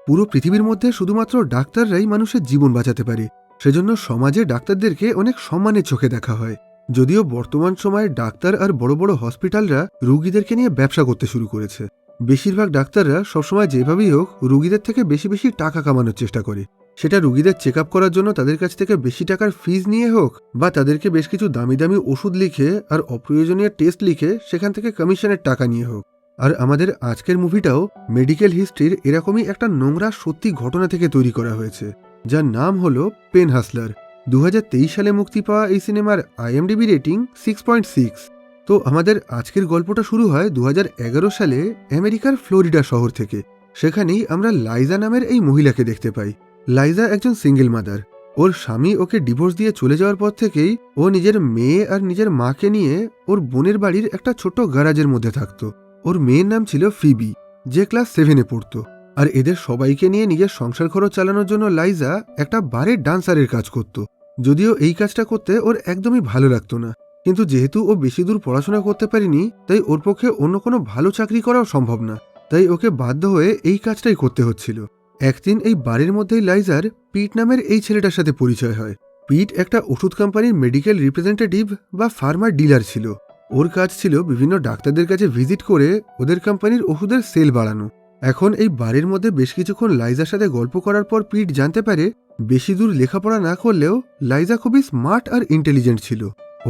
পুরো পৃথিবীর মধ্যে শুধুমাত্র ডাক্তাররাই মানুষের জীবন বাঁচাতে পারে। সেজন্য সমাজে ডাক্তারদেরকে অনেক সম্মানের চোখে দেখা হয়। যদিও বর্তমান সময়ে ডাক্তার আর বড় বড় হসপিটালরা রুগীদেরকে নিয়ে ব্যবসা করতে শুরু করেছে। বেশিরভাগ ডাক্তাররা সবসময় যেভাবেই হোক রুগীদের থেকে বেশি বেশি টাকা কামানোর চেষ্টা করে। সেটা রুগীদের চেক আপ করার জন্য তাদের কাছ থেকে বেশি টাকার ফিজ নিয়ে হোক, বা তাদেরকে বেশ কিছু দামি দামি ওষুধ লিখে আর অপ্রয়োজনীয় টেস্ট লিখে সেখান থেকে কমিশনের টাকা নিয়ে হোক। আর আমাদের আজকের মুভিটাও মেডিকেল হিস্ট্রির এরকমই একটা নোংরা সত্যি ঘটনা থেকে তৈরি করা হয়েছে, যার নাম হলো পেন হাসলার। 2023 সালে মুক্তি পাওয়া এই সিনেমার IMDb রেটিং 6.6। তো আমাদের আজকের গল্পটা শুরু হয় 2011 সালে আমেরিকার ফ্লোরিডা শহর থেকে। সেখানেই আমরা লাইজা নামের এই মহিলাকে দেখতে পাই। লাইজা একজন সিঙ্গেল মাদার। ওর স্বামী ওকে ডিভোর্স দিয়ে চলে যাওয়ার পর থেকেই ও নিজের মেয়ে আর নিজের মাকে নিয়ে ওর বোনের বাড়ির একটা ছোট্ট গ্যারাজের মধ্যে থাকতো। ওর মেয়ের নাম ছিল ফিবি, যে ক্লাস 7-এ পড়তো। আর এদের সবাইকে নিয়ে নিজের সংসার খরচ চালানোর জন্য লাইজা একটা বারের ডান্সারের কাজ করত। যদিও এই কাজটা করতে ওর একদমই ভালো লাগতো না, কিন্তু যেহেতু ও বেশি দূর পড়াশোনা করতে পারেনি, তাই ওর পক্ষে অন্য কোনো ভালো চাকরি করাও সম্ভব না। তাই ওকে বাধ্য হয়ে এই কাজটাই করতে হচ্ছিল। একদিন এই বারের মধ্যেই লাইজার পিট নামের এই ছেলেটার সাথে পরিচয় হয়। পিট একটা ওষুধ কোম্পানির মেডিকেল রিপ্রেজেন্টেটিভ বা ফার্মার ডিলার ছিল। ওর কাজ ছিল বিভিন্ন ডাক্তারদের কাছে ভিজিট করে ওদের কোম্পানির ওষুধের সেল বাড়ানো। এখন এই বারের মধ্যে বেশ কিছুক্ষণ লাইজার সাথে গল্প করার পর পিট জানতে পারে বেশি দূর লেখাপড়া না করলেও লাইজা খুবই স্মার্ট আর ইন্টেলিজেন্ট ছিল।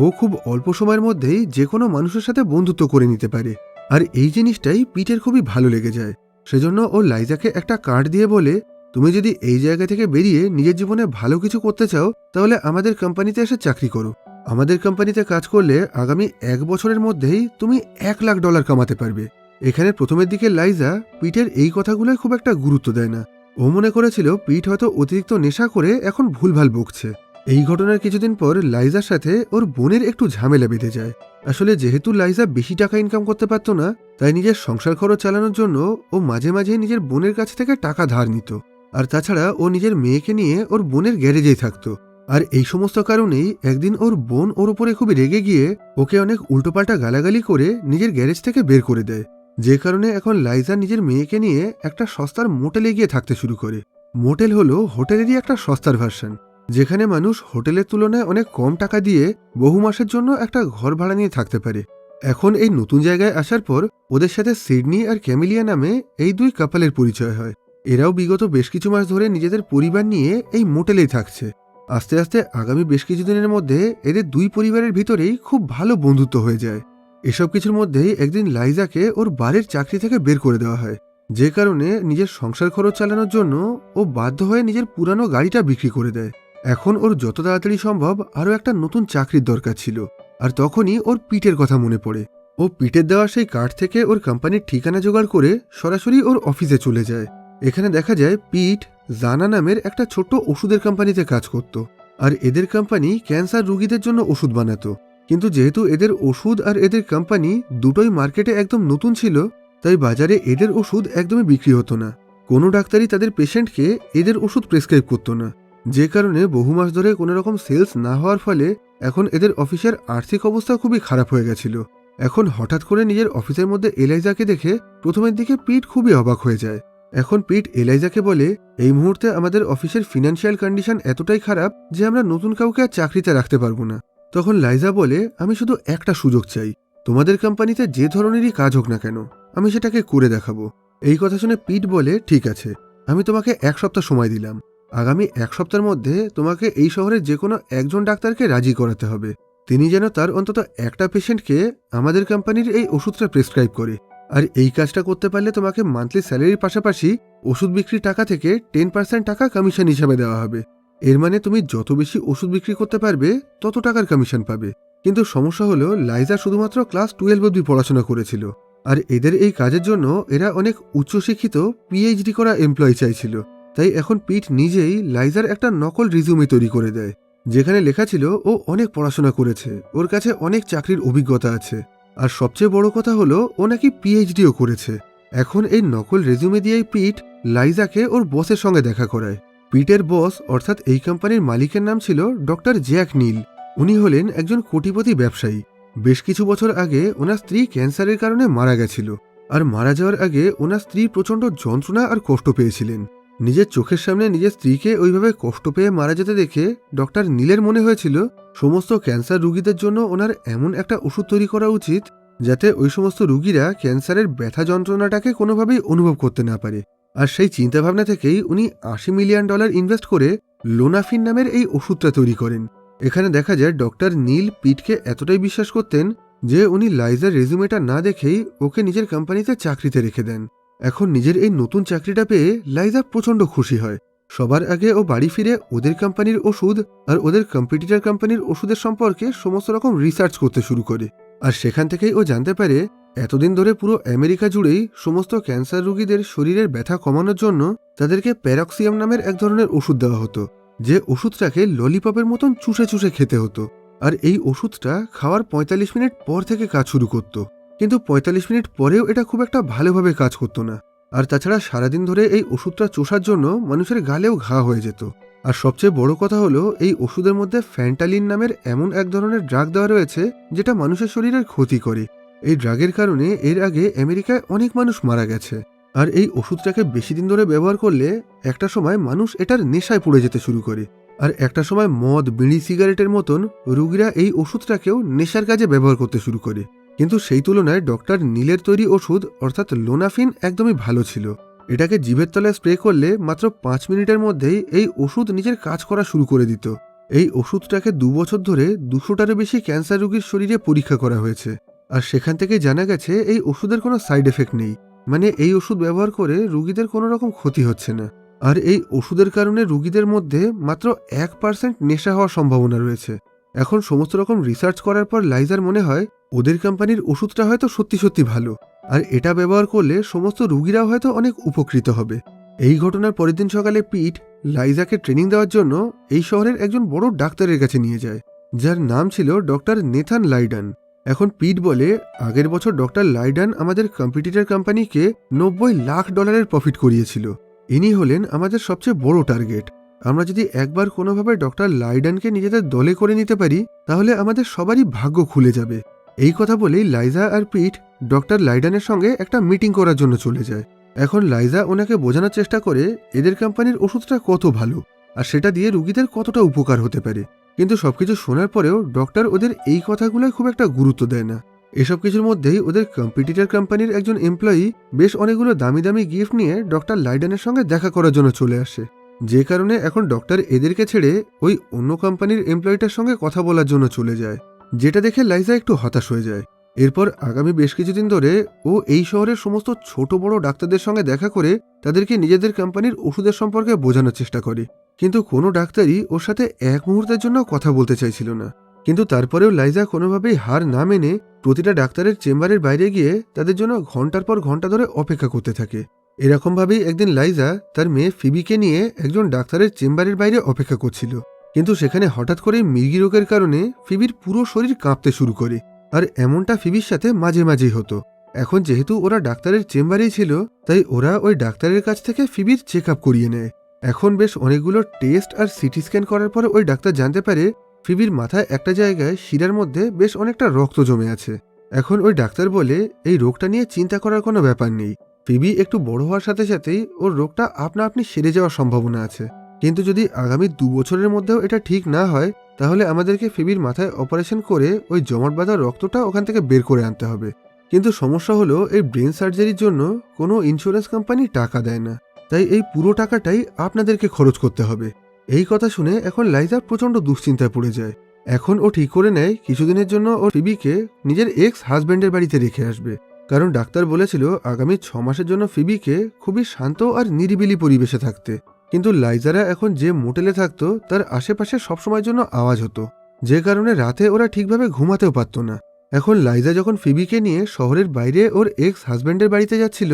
ও খুব অল্প সময়ের মধ্যেই যে কোনো মানুষের সাথে বন্ধুত্ব করে নিতে পারে। আর এই জিনিসটাই পিটের খুবই ভালো লেগে যায়। সেজন্য ও লাইজাকে একটা কার্ড দিয়ে বলে, তুমি যদি এই জায়গা থেকে বেরিয়ে নিজের জীবনে ভালো কিছু করতে চাও তাহলে আমাদের কোম্পানিতে এসে চাকরি করো। আমাদের কোম্পানিতে কাজ করলে আগামী 1 বছরের মধ্যেই তুমি $1,00,000 কামাতে পারবে। এখানে প্রথমের দিকে লাইজা পিটের এই কথাগুলোয় খুব একটা গুরুত্ব দেয় না। ও মনে করেছিল পিট হয়তো অতিরিক্ত নেশা করে এখন ভুলভাল বকছে। এই ঘটনার কিছুদিন পর লাইজার সাথে ওর বোনের একটু ঝামেলা বেঁধে যায়। আসলে যেহেতু লাইজা বেশি টাকা ইনকাম করতে পারত না, তাই নিজের সংসার খরচ চালানোর জন্য ও মাঝে মাঝে নিজের বোনের কাছ থেকে টাকা ধার নিত। আর তাছাড়া ও নিজের মেয়েকে নিয়ে ওর বোনের গ্যারেজেই থাকতো। আর এই সমস্ত কারণেই একদিন ওর বোন ওর উপরে খুবই রেগে গিয়ে ওকে অনেক উল্টোপাল্টা গালাগালি করে নিজের গ্যারেজ থেকে বের করে দেয়। যে কারণে এখন লাইজা নিজের মেয়েকে নিয়ে একটা সস্তার মোটেলে গিয়ে থাকতে শুরু করে। মোটেল হলো হোটেলেরই একটা সস্তার ভার্সন, যেখানে মানুষ হোটেলের তুলনায় অনেক কম টাকা দিয়ে বহু মাসের জন্য একটা ঘর ভাড়া নিয়ে থাকতে পারে। এখন এই নতুন জায়গায় আসার পর ওদের সাথে সিডনি আর ক্যামিলিয়া নামে এই দুই কাপলের পরিচয় হয়। এরাও বিগত বেশ কিছু মাস ধরে নিজেদের পরিবার নিয়ে এই মোটেলেই থাকছে। আস্তে আস্তে আগামী বেশ কিছুদিনের মধ্যে এদের দুই পরিবারের ভিতরেই খুব ভালো বন্ধুত্ব হয়ে যায়। এসব কিছুর মধ্যেই একদিন লাইজাকে ওর বারের চাকরি থেকে বের করে দেওয়া হয়, যে কারণে নিজের সংসার খরচ চালানোর জন্য ও বাধ্য হয়ে নিজের পুরানো গাড়িটা বিক্রি করে দেয়। এখন ওর যত তাড়াতাড়ি সম্ভব আরও একটা নতুন চাকরির দরকার ছিল। আর তখনই ওর পিটের কথা মনে পড়ে। ও পিটের দেওয়া সেই কার্ড থেকে ওর কোম্পানির ঠিকানা জোগাড় করে সরাসরি ওর অফিসে চলে যায়। এখানে দেখা যায় পিট জানা নামের একটা ছোট্ট ওষুধের কোম্পানিতে কাজ করত। আর এদের কোম্পানি ক্যান্সার রোগীদের জন্য ওষুধ বানাতো। কিন্তু যেহেতু এদের ওষুধ আর এদের কোম্পানি দুটোই মার্কেটে একদম নতুন ছিল, তাই বাজারে এদের ওষুধ একদমই বিক্রি হতো না। কোনো ডাক্তারই তাদের পেশেন্টকে এদের ওষুধ প্রেসক্রাইব করতো না। যে কারণে বহু মাস ধরে কোনো রকম সেলস না হওয়ার ফলে এখন এদের অফিসের আর্থিক অবস্থা খুবই খারাপ হয়ে গেছিল। এখন হঠাৎ করে নিজের অফিসের মধ্যে এলাইজাকে দেখে প্রথমের দিকে পিট খুবই অবাক হয়ে যায়। এখন পিট এলাইজাকে বলে, এই মুহূর্তে আমাদের অফিসের ফিনান্সিয়াল কন্ডিশন এতটাই খারাপ যে আমরা নতুন কাউকে আর চাকরিতে রাখতে পারবো না। তখন লাইজা বলে, আমি শুধু একটা সুযোগ চাই, তোমাদের কোম্পানিতে যে ধরনেরই কাজ হোক না কেন আমি সেটাকে করে দেখাবো। এই কথা শুনে পিট বলে, ঠিক আছে, আমি তোমাকে 1 সপ্তাহ সময় দিলাম। আগামী 1 সপ্তাহের মধ্যে তোমাকে এই শহরের যে কোনো একজন ডাক্তারকে রাজি করাতে হবে, তিনি যেন তার অন্তত একটা পেশেন্টকে আমাদের কোম্পানির এই ওষুধটা প্রেসক্রাইব করে। আর এই কাজটা করতে পারলে তোমাকে মান্থলি স্যালারির পাশাপাশি ওষুধ বিক্রির টাকা থেকে 10% টাকা কমিশন হিসাবে দেওয়া হবে। এর মানে তুমি যত বেশি ওষুধ বিক্রি করতে পারবে তত টাকার কমিশন পাবে। কিন্তু সমস্যা হলো লাইজা শুধুমাত্র ক্লাস 12 অবধি পড়াশোনা করেছিল। আর এদের এই কাজের জন্য এরা অনেক উচ্চশিক্ষিত PhD করা এমপ্লয়ি চাইছিল। তাই এখন পিট নিজেই লাইজার একটা নকল রিজিউমে তৈরি করে দেয়, যেখানে লেখা ছিল ও অনেক পড়াশোনা করেছে, ওর কাছে অনেক চাকরির অভিজ্ঞতা আছে, আর সবচেয়ে বড় কথা হলো ও নাকি PhDও করেছে। এখন এই নকল রেজিউমে দিয়েই পিট লাইজাকে ওর বসের সঙ্গে দেখা করায়। পিটের বস অর্থাৎ এই কোম্পানির মালিকের নাম ছিল ডক্টর জ্যাক নীল। উনি হলেন একজন কোটিপতি ব্যবসায়ী। বেশ কিছু বছর আগে ওনার স্ত্রী ক্যান্সারের কারণে মারা গেছিল। আর মারা যাওয়ার আগে ওনার স্ত্রী প্রচণ্ড যন্ত্রণা আর কষ্ট পেয়েছিলেন। নিজের চোখের সামনে নিজের স্ত্রীকে ওইভাবে কষ্ট পেয়ে মারা যেতে দেখে ডক্টর নীলের মনে হয়েছিল সমস্ত ক্যান্সার রোগীদের জন্য ওনার এমন একটা ওষুধ তৈরি করা উচিত যাতে ওই সমস্ত রোগীরা ক্যান্সারের ব্যথা যন্ত্রণাটাকে কোনোভাবেই অনুভব করতে না পারে। আর সেই চিন্তাভাবনা থেকেই উনি $80 মিলিয়ন ইনভেস্ট করে লোনাফিন নামের এই ওষুধটা তৈরি করেন। এখানে দেখা যায় ডক্টর নীল পিটকে এতটাই বিশ্বাস করতেন যে উনি লাইজার রেজিউমেটা না দেখেই ওকে নিজের কোম্পানিতে চাকরিতে রেখে দেন। এখন নিজের এই নতুন চাকরিটা পেয়ে লাইজা প্রচণ্ড খুশি হয়। সবার আগে ও বাড়ি ফিরে ওদের কোম্পানির ওষুধ আর ওদের কম্পিটিটর কোম্পানির ওষুধের সম্পর্কে সমস্ত রকম রিসার্চ করতে শুরু করে। আর সেখান থেকেই ও জানতে পারে এতদিন ধরে পুরো আমেরিকা জুড়েই সমস্ত ক্যান্সার রোগীদের শরীরের ব্যথা কমানোর জন্য তাদেরকে প্যারক্সিয়াম নামের এক ধরনের ওষুধ দেওয়া হতো, যে ওষুধটাকে ললিপপের মতন চুষে চুষে খেতে হতো। আর এই ওষুধটা খাওয়ার ৪৫ মিনিট পর থেকে কাজ শুরু করত, কিন্তু ৪৫ মিনিট পরেও এটা খুব একটা ভালোভাবে কাজ করতো না। আর তাছাড়া সারাদিন ধরে এই ওষুধটা চোষার জন্য মানুষের গালেও ঘা হয়ে যেত। আর সবচেয়ে বড় কথা হলো এই ওষুধের মধ্যে ফ্যান্টালিন নামের এমন এক ধরনের ড্রাগ দেওয়া রয়েছে যেটা মানুষের শরীরের ক্ষতি করে। এই ড্রাগের কারণে এর আগে আমেরিকায় অনেক মানুষ মারা গেছে। আর এই ওষুধটাকে বেশি দিন ধরে ব্যবহার করলে একটা সময় মানুষ এটার নেশায় পড়ে যেতে শুরু করে। আর একটা সময় মদ, বিড়ি, সিগারেটের মতন রোগীরা এই ওষুধটাকেও নেশার কাজে ব্যবহার করতে শুরু করে। কিন্তু সেই তুলনায় ডক্টর নীলের তৈরি ওষুধ অর্থাৎ লোনাফিন একদমই ভালো ছিল। এটাকে জিভের তলায় স্প্রে করলে মাত্র 5 মিনিটের মধ্যেই এই ওষুধ নিজের কাজ করা শুরু করে দিত। এই ওষুধটাকে 2 বছর ধরে 200টারও বেশি ক্যান্সার রোগীর শরীরে পরীক্ষা করা হয়েছে। আর সেখান থেকে জানা গেছে এই ওষুধের কোনো সাইড এফেক্ট নেই, মানে এই ওষুধ ব্যবহার করে রোগীদের কোনো রকম ক্ষতি হচ্ছে না। আর এই ওষুধের কারণে রোগীদের মধ্যে মাত্র 1% নেশা হওয়ার সম্ভাবনা রয়েছে। এখন সমস্ত রকম রিসার্চ করার পর লাইজার মনে হয় ওদের কোম্পানির ওষুধটা হয়তো সত্যি সত্যি ভালো, আর এটা ব্যবহার করলে সমস্ত রোগীরাও হয়তো অনেক উপকৃত হবে। এই ঘটনার পরের দিন সকালে পিট লাইজাকে ট্রেনিং দেওয়ার জন্য এই শহরের একজন বড় ডাক্তারের কাছে নিয়ে যায়, যার নাম ছিল ডক্টর নেথান লাইডান। এখন পিট বলে আগের বছর ডক্টর লাইডান আমাদের কম্পিটিটর কোম্পানিকে $90 লাখ প্রফিট করিয়েছিল। ইনি হলেন আমাদের সবচেয়ে বড় টার্গেট। আমরা যদি একবার কোনোভাবে ডক্টর লাইডানকে নিজেদের দলে করে নিতে পারি তাহলে আমাদের সবারই ভাগ্য খুলে যাবে। এই কথা বলেই লাইজা আর পিট ডক্টর লাইডানের সঙ্গে একটা মিটিং করার জন্য চলে যায়। এখন লাইজা ওনাকে বোঝানোর চেষ্টা করে এদের কোম্পানির ওষুধটা কত ভালো আর সেটা দিয়ে রোগীদের কতটা উপকার হতে পারে। কিন্তু সবকিছু শোনার পরেও ডক্টর ওদের এই কথাগুলোয় খুব একটা গুরুত্ব দেয় না। এসব কিছুর মধ্যেই ওদের কম্পিটিটর কোম্পানির একজন এমপ্লয়ি বেশ অনেকগুলো দামি দামি গিফট নিয়ে ডক্টর লাইডানের সঙ্গে দেখা করার জন্য চলে আসে, যে কারণে এখন ডক্টর এদেরকে ছেড়ে ওই অন্য কোম্পানির এমপ্লয়িটার সঙ্গে কথা বলার জন্য চলে যায়, যেটা দেখে লাইজা একটু হতাশ হয়ে যায়। এরপর আগামী বেশ কিছুদিন ধরে ও এই শহরের সমস্ত ছোট বড় ডাক্তারদের সঙ্গে দেখা করে তাদেরকে নিজেদের কোম্পানির ওষুধের সম্পর্কে বোঝানোর চেষ্টা করে, কিন্তু কোনো ডাক্তারই ওর সাথে এক মুহূর্তের জন্য কথা বলতে চাইছিল না। কিন্তু তারপরেও লাইজা কোনোভাবেই হার না মেনে প্রতিটা ডাক্তারের চেম্বারের বাইরে গিয়ে তাদের জন্য ঘন্টার পর ঘন্টা ধরে অপেক্ষা করতে থাকে। এরকমভাবেই একদিন লাইজা তার মেয়ে ফিবিকে নিয়ে একজন ডাক্তারের চেম্বারের বাইরে অপেক্ষা করছিল, কিন্তু সেখানে হঠাৎ করে মৃগী রোগের কারণে ফিবির পুরো শরীর কাঁপতে শুরু করে। আর এমনটা ফিবির সাথে মাঝে মাঝেই হতো। এখন যেহেতু ওরা ডাক্তারের চেম্বারেই ছিল তাই ওরা ওই ডাক্তারের কাছ থেকে ফিবির চেক আপ করিয়ে নেয়। এখন বেশ অনেকগুলো টেস্ট আর সিটি স্ক্যান করার পর ওই ডাক্তার জানতে পারে ফিবির মাথায় একটা জায়গায় শিরার মধ্যে বেশ অনেকটা রক্ত জমে আছে। এখন ওই ডাক্তার বলে এই রোগটা নিয়ে চিন্তা করার কোনো ব্যাপার নেই, ফিবি একটু বড় হওয়ার সাথে সাথেই ওর রোগটা আপনা আপনি সেরে যাওয়ার সম্ভাবনা আছে, কিন্তু যদি আগামী 2 বছরের মধ্যেও এটা ঠিক না হয় তাহলে আমাদেরকে ফিবির মাথায় অপারেশন করে ওই জমাট বাঁধা রক্তটা ওখান থেকে বের করে আনতে হবে। কিন্তু সমস্যা হলো এই ব্রেন সার্জারির জন্য কোনো ইন্স্যুরেন্স কোম্পানি টাকা দেয় না, তাই এই পুরো টাকাটাই আপনাদেরকে খরচ করতে হবে। এই কথা শুনে এখন লাইজা প্রচণ্ড দুশ্চিন্তায় পড়ে যায়। এখন ও ঠিক করে নেয় কিছুদিনের জন্য ও ফিবিকে নিজের এক্স হাজব্যান্ডের বাড়িতে রেখে আসবে, কারণ ডাক্তার বলেছিল আগামী 6 মাসের জন্য ফিবিকে খুবই শান্ত আর নিরিবিলি পরিবেশে থাকতে। কিন্তু লাইজারা এখন যে মোটেলে থাকতো তার আশেপাশে সবসময়ের জন্য আওয়াজ হতো, যে কারণে রাতে ওরা ঠিকভাবে ঘুমাতেও পারত না। এখন লাইজা যখন ফিবিকে নিয়ে শহরের বাইরে ওর এক্স হাজব্যান্ডের বাড়িতে যাচ্ছিল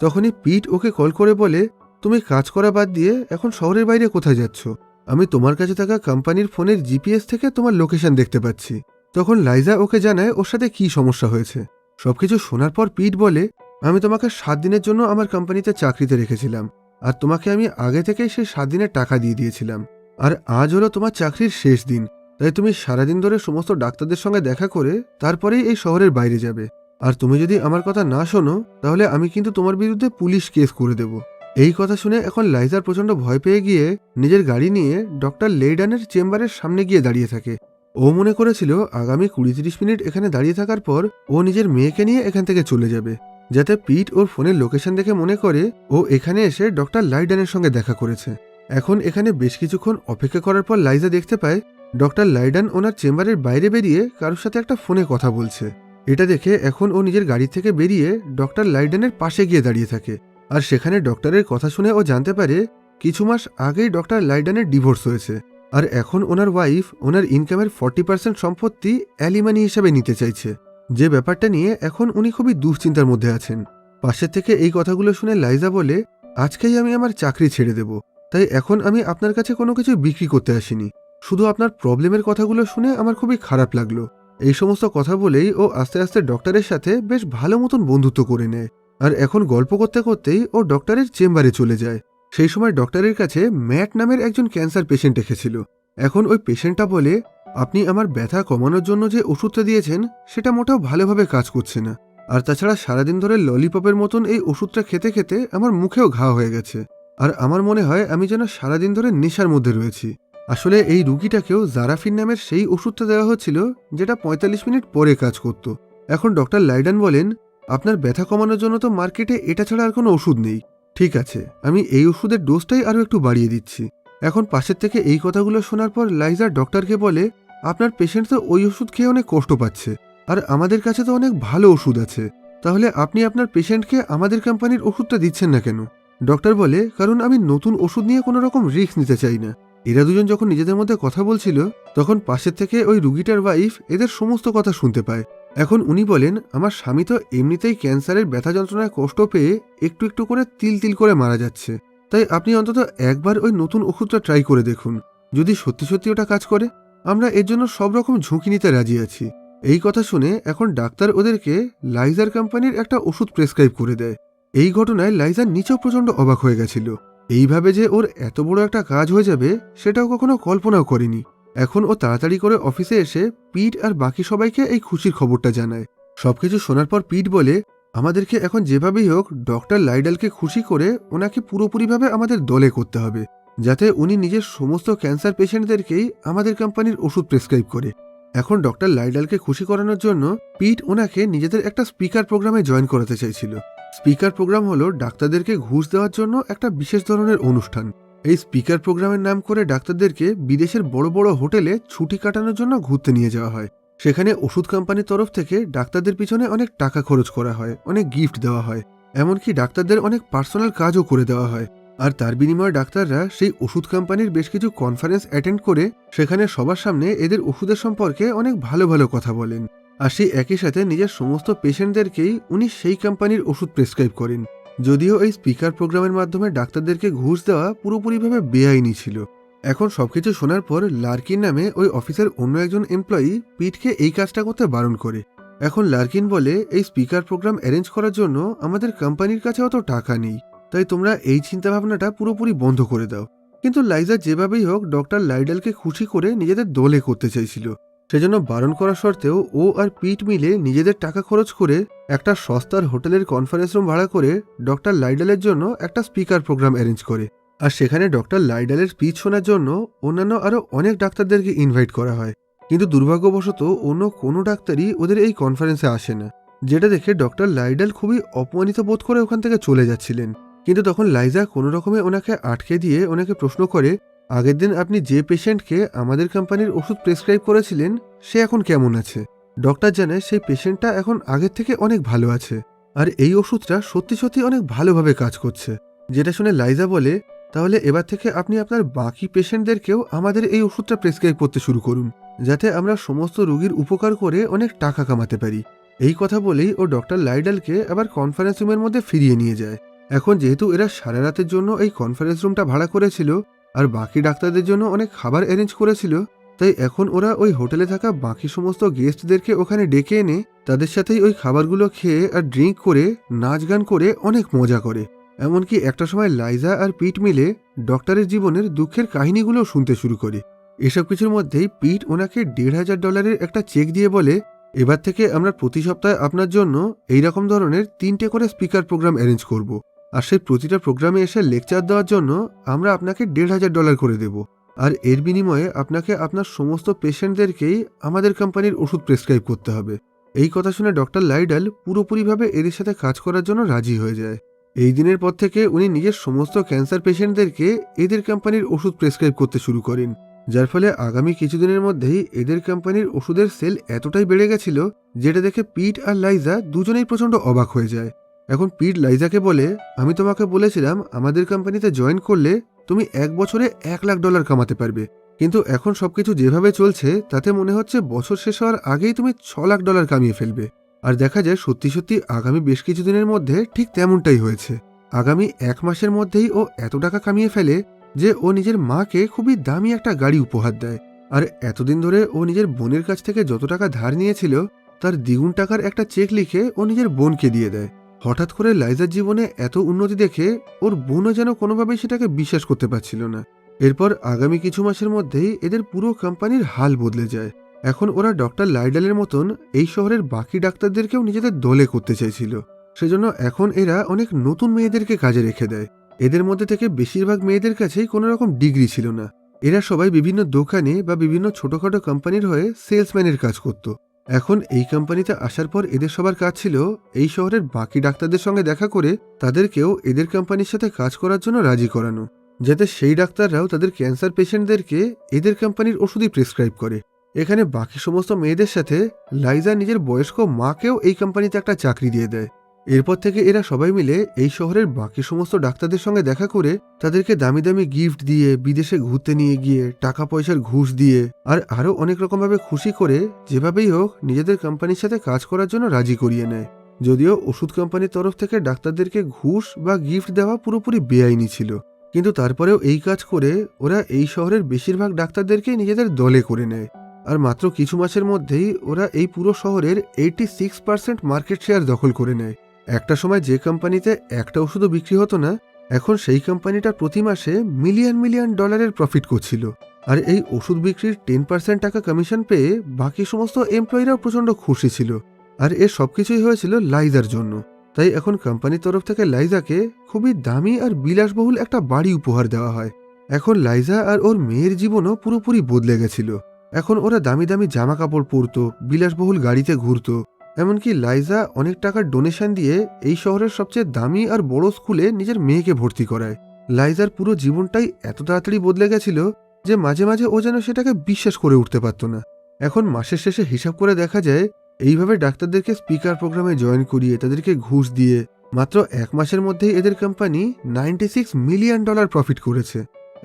তখনই পিট ওকে কল করে বলে, তুমি কাজ করা বাদ দিয়ে এখন শহরের বাইরে কোথায় যাচ্ছ? আমি তোমার কাছে থাকা কোম্পানির ফোনের জিপিএস থেকে তোমার লোকেশন দেখতে পাচ্ছি। তখন লাইজা ওকে জানায় ওর সাথে কি সমস্যা হয়েছে। সবকিছু শোনার পর পিট বলে, আমি তোমাকে 7 দিনের জন্য আমার কোম্পানিতে চাকরিতে রেখেছিলাম আর তোমাকে আমি আগে থেকেই সেই 7 দিনের টাকা দিয়ে দিয়েছিলাম, আর আজ হলো তোমার চাকরির শেষ দিন, তাই তুমি সারাদিন ধরে সমস্ত ডাক্তারদের সঙ্গে দেখা করে তারপরেই এই শহরের বাইরে যাবে। আর তুমি যদি আমার কথা না শোনো তাহলে আমি কিন্তু তোমার বিরুদ্ধে পুলিশ কেস করে দেব। এই কথা শুনে এখন লাইজার প্রচণ্ড ভয় পেয়ে গিয়ে নিজের গাড়ি নিয়ে ডক্টর লেইডানের চেম্বারের সামনে গিয়ে দাঁড়িয়ে থাকে। ও মনে করেছিল আগামী 20-30 মিনিট এখানে দাঁড়িয়ে থাকার পর ও নিজের মেয়েকে নিয়ে এখান থেকে চলে যাবে, যাতে পিট ওর ফোনের লোকেশন দেখে মনে করে ও এখানে এসে ডক্টর লাইডানের সঙ্গে দেখা করেছে। এখন এখানে বেশ কিছুক্ষণ অপেক্ষা করার পর লাইজা দেখতে পায় ডক্টর লাইডান ওনার চেম্বারের বাইরে বেরিয়ে কারোর সাথে একটা ফোনে কথা বলছে। এটা দেখে এখন ও নিজের গাড়ি থেকে বেরিয়ে ডক্টর লাইডানের পাশে গিয়ে দাঁড়িয়ে থাকে। আর সেখানে ডক্টরের কথা শুনে ও জানতে পারে কিছু মাস আগেই ডক্টর লাইডানের ডিভোর্স হয়েছে, আর এখন ওনার ওয়াইফ ওনার ইনকামের 40% সম্পত্তি অ্যালিমানি হিসাবে নিতে চাইছে, যে ব্যাপারটা নিয়ে এখন উনি খুবই দুশ্চিন্তার মধ্যে আছেন। পাশের থেকে এই কথাগুলো শুনে লাইজা বলে, আজকেই আমি আমার চাকরি ছেড়ে দেব, তাই এখন আমি আপনার কাছে কোনো কিছু বিক্রি করতে আসিনি, শুধু আপনার প্রবলেমের কথাগুলো শুনে আমার খুবই খারাপ লাগলো। এই সমস্ত কথা বলেই ও আস্তে আস্তে ডক্টরের সাথে বেশ ভালো মতন বন্ধুত্ব করে নেয়। আর এখন গল্প করতে করতেই ও ডক্টরের চেম্বারে চলে যায়। সেই সময় ডক্টরের কাছে ম্যাট নামের একজন ক্যান্সার পেশেন্ট এসেছিল। এখন ওই পেশেন্টটা বলে, আপনি আমার ব্যথা কমানোর জন্য যে ওষুধটা দিয়েছেন সেটা মোটেও ভালোভাবে কাজ করছে না, আর তাছাড়া সারাদিন ধরে ললিপপের মতন এই ওষুধটা খেতে খেতে আমার মুখেও ঘা হয়ে গেছে, আর আমার মনে হয় আমি যেন সারাদিন ধরে নেশার মধ্যে রয়েছি। আসলে এই রুগীটাকেও জারাফিন নামের সেই ওষুধটা দেওয়া হচ্ছিল যেটা 45 মিনিট পরে কাজ করত। এখন ডক্টর লাইডান বলেন, আপনার ব্যথা কমানোর জন্য তো মার্কেটে এটা ছাড়া আর কোনো ওষুধ নেই, ঠিক আছে আমি এই ওষুধের ডোজটাই আরও একটু বাড়িয়ে দিচ্ছি। এখন পাশের থেকে এই কথাগুলো শোনার পর লাইজা ডক্টরকে বলে, আপনার পেশেন্ট তো ওই ওষুধ খেয়ে অনেক কষ্ট পাচ্ছে, আর আমাদের কাছে তো অনেক ভালো ওষুধ আছে, তাহলে আপনি আপনার পেশেন্টকে আমাদের কোম্পানির ওষুধটা দিচ্ছেন না কেন? ডক্টর বলে, কারণ আমি নতুন ওষুধ নিয়ে কোনো রকম রিস্ক নিতে চাই না। এরা দুজন যখন নিজেদের মধ্যে কথা বলছিল তখন পাশের থেকে ওই রুগীটার ওয়াইফ এদের সমস্ত কথা শুনতে পায়। এখন উনি বলেন, আমার স্বামী তো এমনিতেই ক্যান্সারের ব্যথা যন্ত্রণায় কষ্ট পেয়ে একটু একটু করে তিল তিল করে মারা যাচ্ছে, তাই আপনি অন্তত একবার ওই নতুন ওষুধটা ট্রাই করে দেখুন, যদি সত্যি সত্যি ওটা কাজ করে আমরা এর জন্য সব রকম ঝুঁকি নিতে রাজি আছি। এই কথা শুনে এখন ডাক্তার ওদেরকে লাইজার কোম্পানির একটা ওষুধ প্রেসক্রাইব করে দেয়। এই ঘটনায় লাইজার নিচেও প্রচণ্ড অবাক হয়ে গেছিল। এইভাবে যে ওর এত বড় একটা কাজ হয়ে যাবে সেটাও কখনো কল্পনাও করেনি। এখন ও তাড়াতাড়ি করে অফিসে এসে পিট আর বাকি সবাইকে এই খুশির খবরটা জানায়। সবকিছু শোনার পর পিট বলে, আমাদেরকে এখন যেভাবেই হোক ডক্টর লাইডালকে খুশি করে ওনাকে পুরোপুরিভাবে আমাদের দলে করতে হবে, যাতে উনি নিজের সমস্ত ক্যান্সার পেশেন্টদেরকেই আমাদের কোম্পানির ওষুধ প্রেসক্রাইব করে। এখন ডক্টর লাইডালকে খুশি করানোর জন্য পিট ওনাকে নিজেদের একটা স্পিকার প্রোগ্রামে জয়েন করাতে চাইছিল। স্পিকার প্রোগ্রাম হলো ডাক্তারদেরকে ঘুষ দেওয়ার জন্য একটা বিশেষ ধরনের অনুষ্ঠান। এই স্পিকার প্রোগ্রামের নাম করে ডাক্তারদেরকে বিদেশের বড় বড় হোটেলে ছুটি কাটানোর জন্য ঘুরতে নিয়ে যাওয়া হয়। সেখানে ওষুধ কোম্পানির তরফ থেকে ডাক্তারদের পিছনে অনেক টাকা খরচ করা হয়, অনেক গিফট দেওয়া হয়, এমনকি ডাক্তারদের অনেক পার্সোনাল কাজও করে দেওয়া হয়। আর তার বিনিময়ে ডাক্তাররা সেই ওষুধ কোম্পানির বেশ কিছু কনফারেন্স অ্যাটেন্ড করে সেখানে সবার সামনে এদের ওষুধের সম্পর্কে অনেক ভালো ভালো কথা বলেন। আর সেই একই সাথে নিজের সমস্ত পেশেন্টদেরকেই উনি সেই কোম্পানির ওষুধ প্রেসক্রাইব করেন। যদিও এই স্পিকার প্রোগ্রামের মাধ্যমে ডাক্তারদেরকে ঘুষ দেওয়া পুরোপুরিভাবে বেআইনি ছিল। এখন সবকিছু শোনার পর লার্কিন নামে ওই অফিসের অন্য একজন এমপ্লয়ি পিটকে এই কাজটা করতে বারণ করে। এখন লার্কিন বলে, এই স্পিকার প্রোগ্রাম অ্যারেঞ্জ করার জন্য আমাদের কোম্পানির কাছে অত টাকা নেই, তাই তোমরা এই চিন্তাভাবনাটা পুরোপুরি বন্ধ করে দাও। কিন্তু লাইজা যেভাবেই হোক ডক্টর লাইডালকে খুশি করে নিজেদের দলে করতে চাইছিল, সেজন্য বারণ করা সত্ত্বেও ও আর পিট মিলে নিজেদের টাকা খরচ করে একটা সস্তার হোটেলের কনফারেন্স রুম ভাড়া করে ডক্টর লাইডালের জন্য একটা স্পিকার প্রোগ্রাম অ্যারেঞ্জ করে। আর সেখানে ডক্টর লাইডালের স্পিচ শোনার জন্য অন্যান্য আরও অনেক ডাক্তারদেরকে ইনভাইট করা হয়, কিন্তু দুর্ভাগ্যবশত অন্য কোনো ডাক্তারই ওদের এই কনফারেন্সে আসে না, যেটা দেখে ডক্টর লাইডাল খুবই অপমানিত বোধ করে ওখান থেকে চলে যাচ্ছিলেন। কিন্তু তখন লাইজা কোনো রকমে ওনাকে আটকে দিয়ে ওনাকে প্রশ্ন করে, আগের দিন আপনি যে পেশেন্টকে আমাদের কোম্পানির ওষুধ প্রেসক্রাইব করেছিলেন সে এখন কেমন আছে? ডক্টর জানায় সেই পেশেন্টটা এখন আগের থেকে অনেক ভালো আছে, আর এই ওষুধটা সত্যি সত্যি অনেক ভালোভাবে কাজ করছে। যেটা শুনে লাইজা বলে, তাহলে এবার থেকে আপনি আপনার বাকি পেশেন্টদেরকেও আমাদের এই ওষুধটা প্রেসক্রাইব করতে শুরু করুন, যাতে আমরা সমস্ত রোগীর উপকার করে অনেক টাকা কামাতে পারি। এই কথা বলেই ও ডক্টর লাইডালকে আবার কনফারেন্স রুমের মধ্যে ফিরিয়ে নিয়ে যায়। এখন যেহেতু এরা সারা রাতের জন্য এই কনফারেন্স রুমটা ভাড়া করেছিল আর বাকি ডাক্তারদের জন্য অনেক খাবার অ্যারেঞ্জ করেছিল, তাই এখন ওরা ওই হোটেলে থাকা বাকি সমস্ত গেস্টদেরকে ওখানে ডেকে এনে তাদের সাথেই ওই খাবারগুলো খেয়ে আর ড্রিঙ্ক করে নাচ গান করে অনেক মজা করে। এমনকি একটা সময় লাইজা আর পিট মিলে ডক্টরের জীবনের দুঃখের কাহিনীগুলো শুনতে শুরু করে। এসব কিছুর মধ্যেই পিট ওনাকে $1,500 একটা চেক দিয়ে বলে, এবার থেকে আমরা প্রতি সপ্তাহে আপনার জন্য এইরকম ধরনের 3টে করে স্পিকার প্রোগ্রাম অ্যারেঞ্জ করব, আর সেই প্রতিটা প্রোগ্রামে এসে লেকচার দেওয়ার জন্য আমরা আপনাকে $1,500 করে দেব। আর এর বিনিময়ে আপনাকে আপনার সমস্ত পেশেন্টদেরকেই আমাদের কোম্পানির ওষুধ প্রেসক্রাইব করতে হবে। এই কথা শুনে ডক্টর লাইডাল পুরোপুরিভাবে এদের সাথে কাজ করার জন্য রাজি হয়ে যায়। এই দিনের পর থেকে উনি নিজের সমস্ত ক্যান্সার পেশেন্টদেরকে এদের কোম্পানির ওষুধ প্রেসক্রাইব করতে শুরু করেন, যার ফলে আগামী কিছুদিনের মধ্যেই এদের কোম্পানির ওষুধের সেল এতটাই বেড়ে গেছিল যেটা দেখে পিট আর লাইজা দুজনেই প্রচণ্ড অবাক হয়ে যায়। এখন পিট লাইজাকে বলে, আমি তোমাকে বলেছিলাম আমাদের কোম্পানিতে জয়েন করলে তুমি 1 বছরে $1,00,000 কামাতে পারবে, কিন্তু এখন সবকিছু যেভাবে চলছে তাতে মনে হচ্ছে বছর শেষ হওয়ার আগেই তুমি $6,00,000 কামিয়ে ফেলবে। আর দেখা যায় সত্যি সত্যি আগামী বেশ কিছুদিনের মধ্যে ঠিক তেমনটাই হয়েছে। আগামী 1 মাসের মধ্যেই ও এত টাকা কামিয়ে ফেলে যে ও নিজের মাকে খুবই দামি একটা গাড়ি উপহার দেয়। আর এতদিন ধরে ও নিজের বোনের কাছ থেকে যত টাকা ধার নিয়েছিল তার দ্বিগুণ টাকার একটা চেক লিখে ও নিজের বোনকে দিয়ে দেয়। হঠাৎ করে লাইজার জীবনে এত উন্নতি দেখে ওর বোনও যেন কোনোভাবেই সেটাকে বিশ্বাস করতে পারছিল না। এরপর আগামী কিছু মাসের মধ্যেই এদের পুরো কোম্পানির হাল বদলে যায়। এখন ওরা ডক্টর লাইডালের মতন এই শহরের বাকি ডাক্তারদেরকেও নিজেদের দলে করতে চাইছিল। সেজন্য এখন এরা অনেক নতুন মেয়েদেরকে কাজে রেখে দেয়। এদের মধ্যে থেকে বেশিরভাগ মেয়েদের কাছেই কোনো রকম ডিগ্রি ছিল না। এরা সবাই বিভিন্ন দোকানে বা বিভিন্ন ছোটখাটো কোম্পানির হয়ে সেলসম্যানের কাজ করত। এখন এই কোম্পানিতে আসার পর এদের সবার কাজ ছিল এই শহরের বাকি ডাক্তারদের সঙ্গে দেখা করে তাদেরকেও এদের কোম্পানির সাথে কাজ করার জন্য রাজি করানো, যাতে সেই ডাক্তাররাও তাদের ক্যান্সার পেশেন্টদেরকে এদের কোম্পানির ওষুধই প্রেসক্রাইব করে। এখানে বাকি সমস্ত মেয়েদের সাথে লাইজা নিজের বয়স্ক মাকেও এই কোম্পানিতে একটা চাকরি দিয়ে দেয়। এরপর থেকে এরা সবাই মিলে এই শহরের বাকি সমস্ত ডাক্তারদের সঙ্গে দেখা করে তাদেরকে দামি দামি গিফট দিয়ে, বিদেশে ঘুরতে নিয়ে গিয়ে, টাকা পয়সার ঘুষ দিয়ে আর আরও অনেক রকমভাবে খুশি করে যেভাবেই হোক নিজেদের কোম্পানির সাথে কাজ করার জন্য রাজি করিয়ে নেয়। যদিও ওষুধ কোম্পানির তরফ থেকে ডাক্তারদেরকে ঘুষ বা গিফট দেওয়া পুরোপুরি বেআইনি ছিল, কিন্তু তারপরেও এই কাজ করে ওরা এই শহরের বেশিরভাগ ডাক্তারদেরকে নিজেদের দলে করে নেয়। আর মাত্র কিছু মাসের মধ্যেই ওরা এই পুরো শহরের 86% মার্কেট শেয়ার দখল করে নেয়। একটা সময় যে কোম্পানিতে একটা ওষুধও বিক্রি হতো না, এখন সেই কোম্পানিটা প্রতি মাসে মিলিয়ন মিলিয়ন ডলারের প্রফিট করছিল। আর এই ওষুধ বিক্রির 10% টাকা কমিশন পেয়ে বাকি সমস্ত এমপ্লয়িরাও প্রচণ্ড খুশি ছিল। আর এর সবকিছুই হয়েছিল লাইজার জন্য। তাই এখন কোম্পানির তরফ থেকে লাইজাকে খুবই দামি আর বিলাসবহুল একটা বাড়ি উপহার দেওয়া হয়। এখন লাইজা আর ওর মেয়ের জীবনও পুরোপুরি বদলে গেছিল। এখন ওরা দামি দামি জামা কাপড় পরতো, বিলাসবহুল গাড়িতে ঘুরতো, এমনকি লাইজা অনেক টাকার ডোনেশন দিয়ে এই শহরের সবচেয়ে দামি আর বড় স্কুলে নিজের মেয়েকে ভর্তি করায়। লাইজার পুরো জীবনটাই এত তাড়াতাড়ি বদলে গেছিল যে মাঝে মাঝে ও যেন সেটাকে বিশ্বাস করে উঠতে পারত না। এখন মাসের শেষে হিসাব করে দেখা যায় এইভাবে ডাক্তারদেরকে স্পিকার প্রোগ্রামে জয়েন করিয়ে তাদেরকে ঘুষ দিয়ে মাত্র 1 মাসের মধ্যেই এদের কোম্পানি $96 মিলিয়ন প্রফিট করেছে।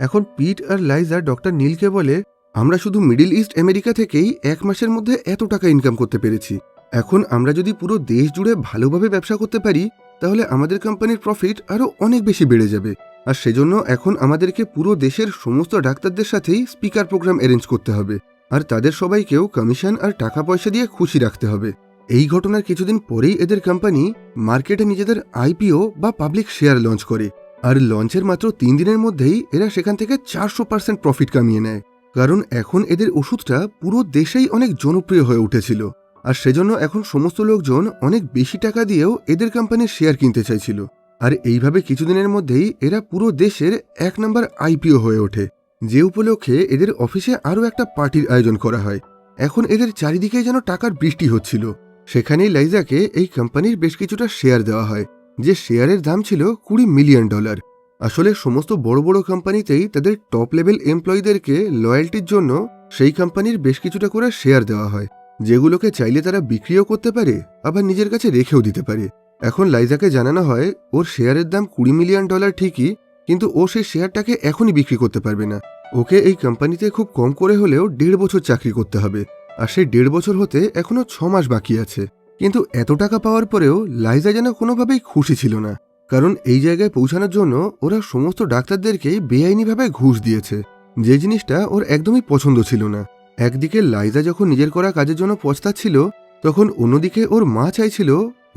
এখন পিট আর লাইজা ডক্টর নীলকে বলে, আমরা শুধু মিডল ইস্ট আমেরিকা থেকেই 1 মাসের মধ্যে এত টাকা ইনকাম করতে পেরেছি। এখন আমরা যদি পুরো দেশ জুড়ে ভালোভাবে ব্যবসা করতে পারি তাহলে আমাদের কোম্পানির প্রফিট আরও অনেক বেশি বেড়ে যাবে। আর সেজন্য এখন আমাদেরকে পুরো দেশের সমস্ত ডাক্তারদের সাথেই স্পিকার প্রোগ্রাম অ্যারেঞ্জ করতে হবে, আর তাদের সবাইকেও কমিশন আর টাকা পয়সা দিয়ে খুশি রাখতে হবে। এই ঘটনার কিছুদিন পরেই এদের কোম্পানি মার্কেটে নিজেদের আইপিও বা পাবলিক শেয়ার লঞ্চ করে। আর লঞ্চের মাত্র 3 দিনের মধ্যেই এরা সেখান থেকে 400% প্রফিট কামিয়ে নেয়, কারণ এখন এদের ওষুধটা পুরো দেশেই অনেক জনপ্রিয় হয়ে উঠেছিল। আর সেজন্য এখন সমস্ত লোকজন অনেক বেশি টাকা দিয়েও এদের কোম্পানির শেয়ার কিনতে চাইছিল। আর এইভাবে কিছুদিনের মধ্যেই এরা পুরো দেশের 1 নম্বর আইপিও হয়ে ওঠে, যে উপলক্ষে এদের অফিসে আরও একটা পার্টির আয়োজন করা হয়। এখন এদের চারিদিকে যেন টাকার বৃষ্টি হচ্ছিল। সেখানেই লাইজাকে এই কোম্পানির বেশ কিছুটা শেয়ার দেওয়া হয়, যে শেয়ারের দাম ছিল $20 মিলিয়ন। আসলে সমস্ত বড় বড় কোম্পানিতেই তাদের টপ লেভেল এমপ্লয়ীদেরকে লয়্যালটির জন্য সেই কোম্পানির বেশ কিছুটা করে শেয়ার দেওয়া হয়, যেগুলোকে চাইলে তারা বিক্রিও করতে পারে আবার নিজের কাছে রেখেও দিতে পারে। এখন লাইজাকে জানানো হয় ওর শেয়ারের দাম $20 মিলিয়ন ঠিকই, কিন্তু ও সেই শেয়ারটাকে এখনই বিক্রি করতে পারবে না। ওকে এই কোম্পানিতে খুব কম করে হলেও 1.5 বছর চাকরি করতে হবে, আর সেই 1.5 বছর হতে এখনো 6 মাস বাকি আছে। কিন্তু এত টাকা পাওয়ার পরেও লাইজা যেন কোনোভাবেই খুশি ছিল না, কারণ এই জায়গায় পৌঁছানোর জন্য ওরা সমস্ত ডাক্তারদেরকেই বেআইনিভাবে ঘুষ দিয়েছে, যে জিনিসটা ওর একদমই পছন্দ ছিল না। একদিকে লাইজা যখন নিজের করা কাজের জন্য পস্তাচ্ছিল, তখন অন্যদিকে ওর মা চাইছিল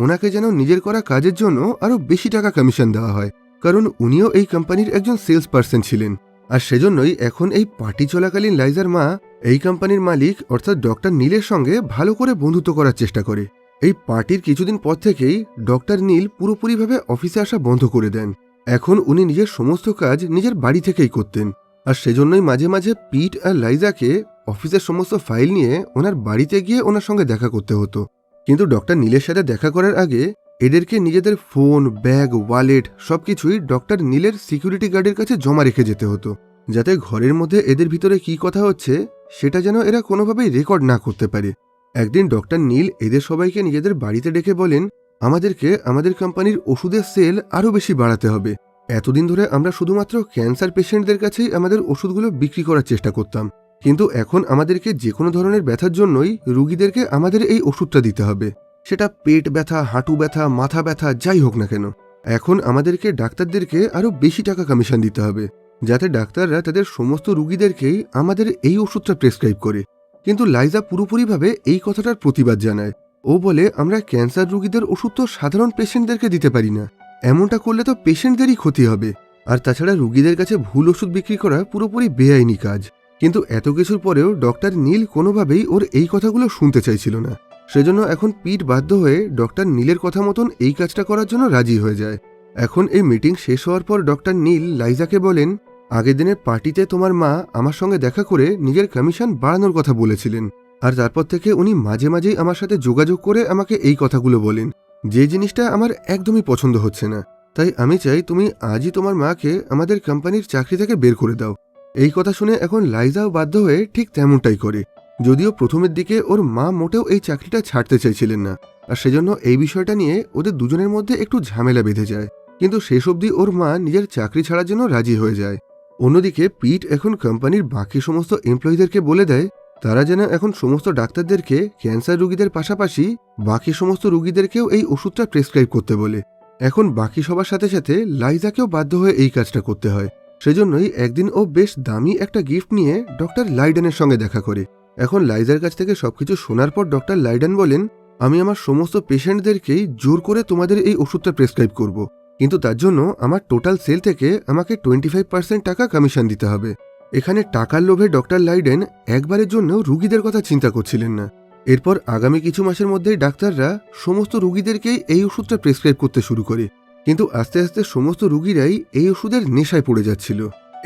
ওনাকে যেন নিজের করা কাজের জন্য আরও বেশি টাকা কমিশন দেওয়া হয়, কারণ উনিও এই কোম্পানির একজন সেলস পার্সন ছিলেন। আর সেজন্যই এখন এই পার্টি চলাকালীন লাইজার মা এই কোম্পানির মালিক অর্থাৎ ডক্টর নীলের সঙ্গে ভালো করে বন্ধুত্ব করার চেষ্টা করে। এই পার্টির কিছুদিন পর থেকেই ডক্টর নীল পুরোপুরিভাবে অফিসে আসা বন্ধ করে দেন। এখন উনি নিজের সমস্ত কাজ নিজের বাড়ি থেকেই করতেন, আর সেজন্যই মাঝে মাঝে পিট আর লাইজাকে অফিসের সমস্ত ফাইল নিয়ে ওনার বাড়িতে গিয়ে ওনার সঙ্গে দেখা করতে হতো। কিন্তু ডক্টর নীলের সাথে দেখা করার আগে এদেরকে নিজেদের ফোন, ব্যাগ, ওয়ালেট সবকিছুই ডক্টর নীলের সিকিউরিটি গার্ডের কাছে জমা রেখে যেতে হতো, যাতে ঘরের মধ্যে এদের ভিতরে কি কথা হচ্ছে সেটা যেন এরা কোনোভাবেই রেকর্ড না করতে পারে। একদিন ডক্টর নীল এদের সবাইকে নিজেদের বাড়িতে ডেকে বলেন, আমাদেরকে আমাদের কোম্পানির ওষুধের সেল আরও বেশি বাড়াতে হবে। এতদিন ধরে আমরা শুধুমাত্র ক্যান্সার পেশেন্টদের কাছেই আমাদের ওষুধগুলো বিক্রি করার চেষ্টা করতাম, কিন্তু এখন আমাদেরকে যে কোনো ধরনের ব্যথার জন্যই রুগীদেরকে আমাদের এই ওষুধটা দিতে হবে। সেটা পেট ব্যথা, হাঁটু ব্যথা, মাথা ব্যথা যাই হোক না কেন, এখন আমাদেরকে ডাক্তারদেরকে আরও বেশি টাকা কমিশন দিতে হবে, যাতে ডাক্তাররা তাদের সমস্ত রুগীদেরকেই আমাদের এই ওষুধটা প্রেসক্রাইব করে। কিন্তু লাইজা পুরোপুরিভাবে এই কথাটার প্রতিবাদ জানায়। ও বলে, আমরা ক্যান্সার রুগীদের ওষুধ তো সাধারণ পেশেন্টদেরকে দিতে পারি না, এমনটা করলে তো পেশেন্টদেরই ক্ষতি হবে, আর তাছাড়া রুগীদের কাছে ভুল ওষুধ বিক্রি করা পুরোপুরি বেআইনি কাজ। কিন্তু এত কিছুর পরেও ডক্টর নীল কোনোভাবেই ওর এই কথাগুলো শুনতে চাইছিল না। সেজন্য এখন পিট বাধ্য হয়ে ডক্টর নীলের কথা মতন এই কাজটা করার জন্য রাজি হয়ে যায়। এখন এই মিটিং শেষ হওয়ার পর ডক্টর নীল লাইজাকে বলেন, আগের দিনের পার্টিতে তোমার মা আমার সঙ্গে দেখা করে নিজের কমিশন বাড়ানোর কথা বলেছিলেন, আর তারপর থেকে উনি মাঝে মাঝেই আমার সাথে যোগাযোগ করে আমাকে এই কথাগুলো বলেন, যে জিনিসটা আমার একদমই পছন্দ হচ্ছে না। তাই আমি চাই তুমি আজই তোমার মাকে আমাদের কোম্পানির চাকরি থেকে বের করে দাও। এই কথা শুনে এখন লাইজাও বাধ্য হয়ে ঠিক তেমনটাই করে, যদিও প্রথমের দিকে ওর মা মোটেও এই চাকরিটা ছাড়তে চাইছিলেন না, আর সেজন্য এই বিষয়টা নিয়ে ওদের দুজনের মধ্যে একটু ঝামেলা বেঁধে যায়। কিন্তু শেষ অবধি ওর মা নিজের চাকরি ছাড়ার জন্য রাজি হয়ে যায়। অন্যদিকে পিট এখন কোম্পানির বাকি সমস্ত এমপ্লয়ীদেরকে বলে দেয় তারা যেন এখন সমস্ত ডাক্তারদেরকে ক্যান্সার রোগীদের পাশাপাশি বাকি সমস্ত রোগীদেরকেও এই ওষুধটা প্রেসক্রাইব করতে বলে। এখন বাকি সবার সাথে সাথে লাইজাকেও বাধ্য হয়ে এই কাজটা করতে হয়। সেজন্যই একদিন ও বেশ দামি একটা গিফট নিয়ে ডক্টর লাইডেনের সঙ্গে দেখা করে। এখন লাইজার কাছ থেকে সবকিছু শোনার পর ডক্টর লাইডেন বলেন, আমি আমার সমস্ত পেশেন্টদেরকেই জোর করে তোমাদের এই ওষুধটা প্রেসক্রাইব করব, কিন্তু তার জন্য আমার টোটাল সেল থেকে আমাকে 25% টাকা কমিশন দিতে হবে। এখানে টাকার লোভে ডক্টর লাইডেন একবারের জন্য রুগীদের কথা চিন্তা করছিলেন না। এরপর আগামী কিছু মাসের মধ্যেই ডাক্তাররা সমস্ত রুগীদেরকেই এই ওষুধটা প্রেসক্রাইব করতে শুরু করে, কিন্তু আস্তে আস্তে সমস্ত রুগীরাই এই ওষুধের নেশায় পড়ে যাচ্ছিল।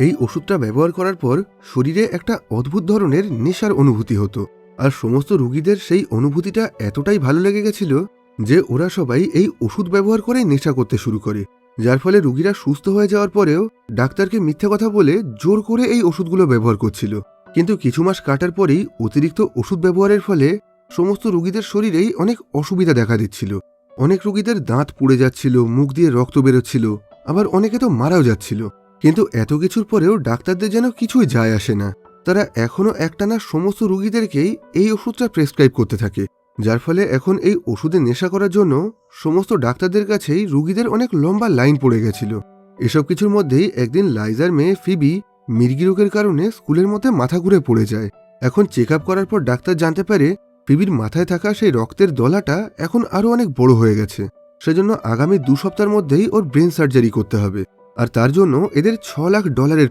এই ওষুধটা ব্যবহার করার পর শরীরে একটা অদ্ভুত ধরনের নেশার অনুভূতি হতো, আর সমস্ত রুগীদের সেই অনুভূতিটা এতটাই ভালো লেগে গেছিল যে ওরা সবাই এই ওষুধ ব্যবহার করে নেশা করতে শুরু করে, যার ফলে রুগীরা সুস্থ হয়ে যাওয়ার পরেও ডাক্তারকে মিথ্যে কথা বলে জোর করে এই ওষুধগুলো ব্যবহার করছিল। কিন্তু কিছু মাস কাটার পরেই অতিরিক্ত ওষুধ ব্যবহারের ফলে সমস্ত রুগীদের শরীরেই অনেক অসুবিধা দেখা দিচ্ছিল। অনেক রুগীদের দাঁত পুড়ে যাচ্ছিল, মুখ দিয়ে রক্ত বেরোচ্ছিল, আবার অনেকে তো মারাও যাচ্ছিল। কিন্তু এত কিছুর পরেও ডাক্তারদের যেন কিছুই যায় আসে না, তারা এখনও একটানা সমস্ত রুগীদেরকেই এই ওষুধটা প্রেসক্রাইব করতে থাকে, যার ফলে এখন এই ওষুধে নেশা করার জন্য সমস্ত ডাক্তারদের কাছেই রুগীদের অনেক লম্বা লাইন পড়ে গেছিল। এসব কিছুর মধ্যেই একদিন লাইজার মেয়ে ফিবি মির্গি রোগের কারণে স্কুলের মধ্যে মাথা ঘুরে পড়ে যায়। এখন চেক আপ করার পর ডাক্তার জানতে পারে ফিবির মাথায় থাকা সেই রক্তের দলাটা এখন আরও অনেক বড় হয়ে গেছে, সেজন্য আগামী 2 সপ্তাহের মধ্যেই ওর ব্রেন সার্জারি করতে হবে, আর তার জন্য এদের $6 লাখ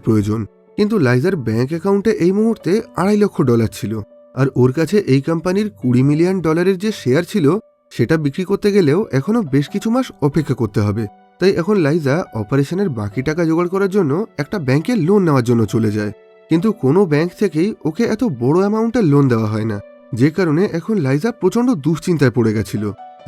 প্রয়োজন। কিন্তু লাইজার ব্যাংক অ্যাকাউন্টে এই মুহূর্তে $2.5 লক্ষ ছিল, আর ওর কাছে এই কোম্পানির $20 মিলিয়ন যে শেয়ার ছিল সেটা বিক্রি করতে গেলেও এখনও বেশ কিছু মাস অপেক্ষা করতে হবে। তাই এখন লাইজা অপারেশনের বাকি টাকা জোগাড় করার জন্য একটা ব্যাংকে লোন নেওয়ার জন্য চলে যায়, কিন্তু কোনো ব্যাংক থেকেই ওকে এত বড় অ্যামাউন্টের লোন দেওয়া হয় না, যে কারণে এখন লাইজা প্রচণ্ড দুশ্চিন্তায় পড়ে গেছিল।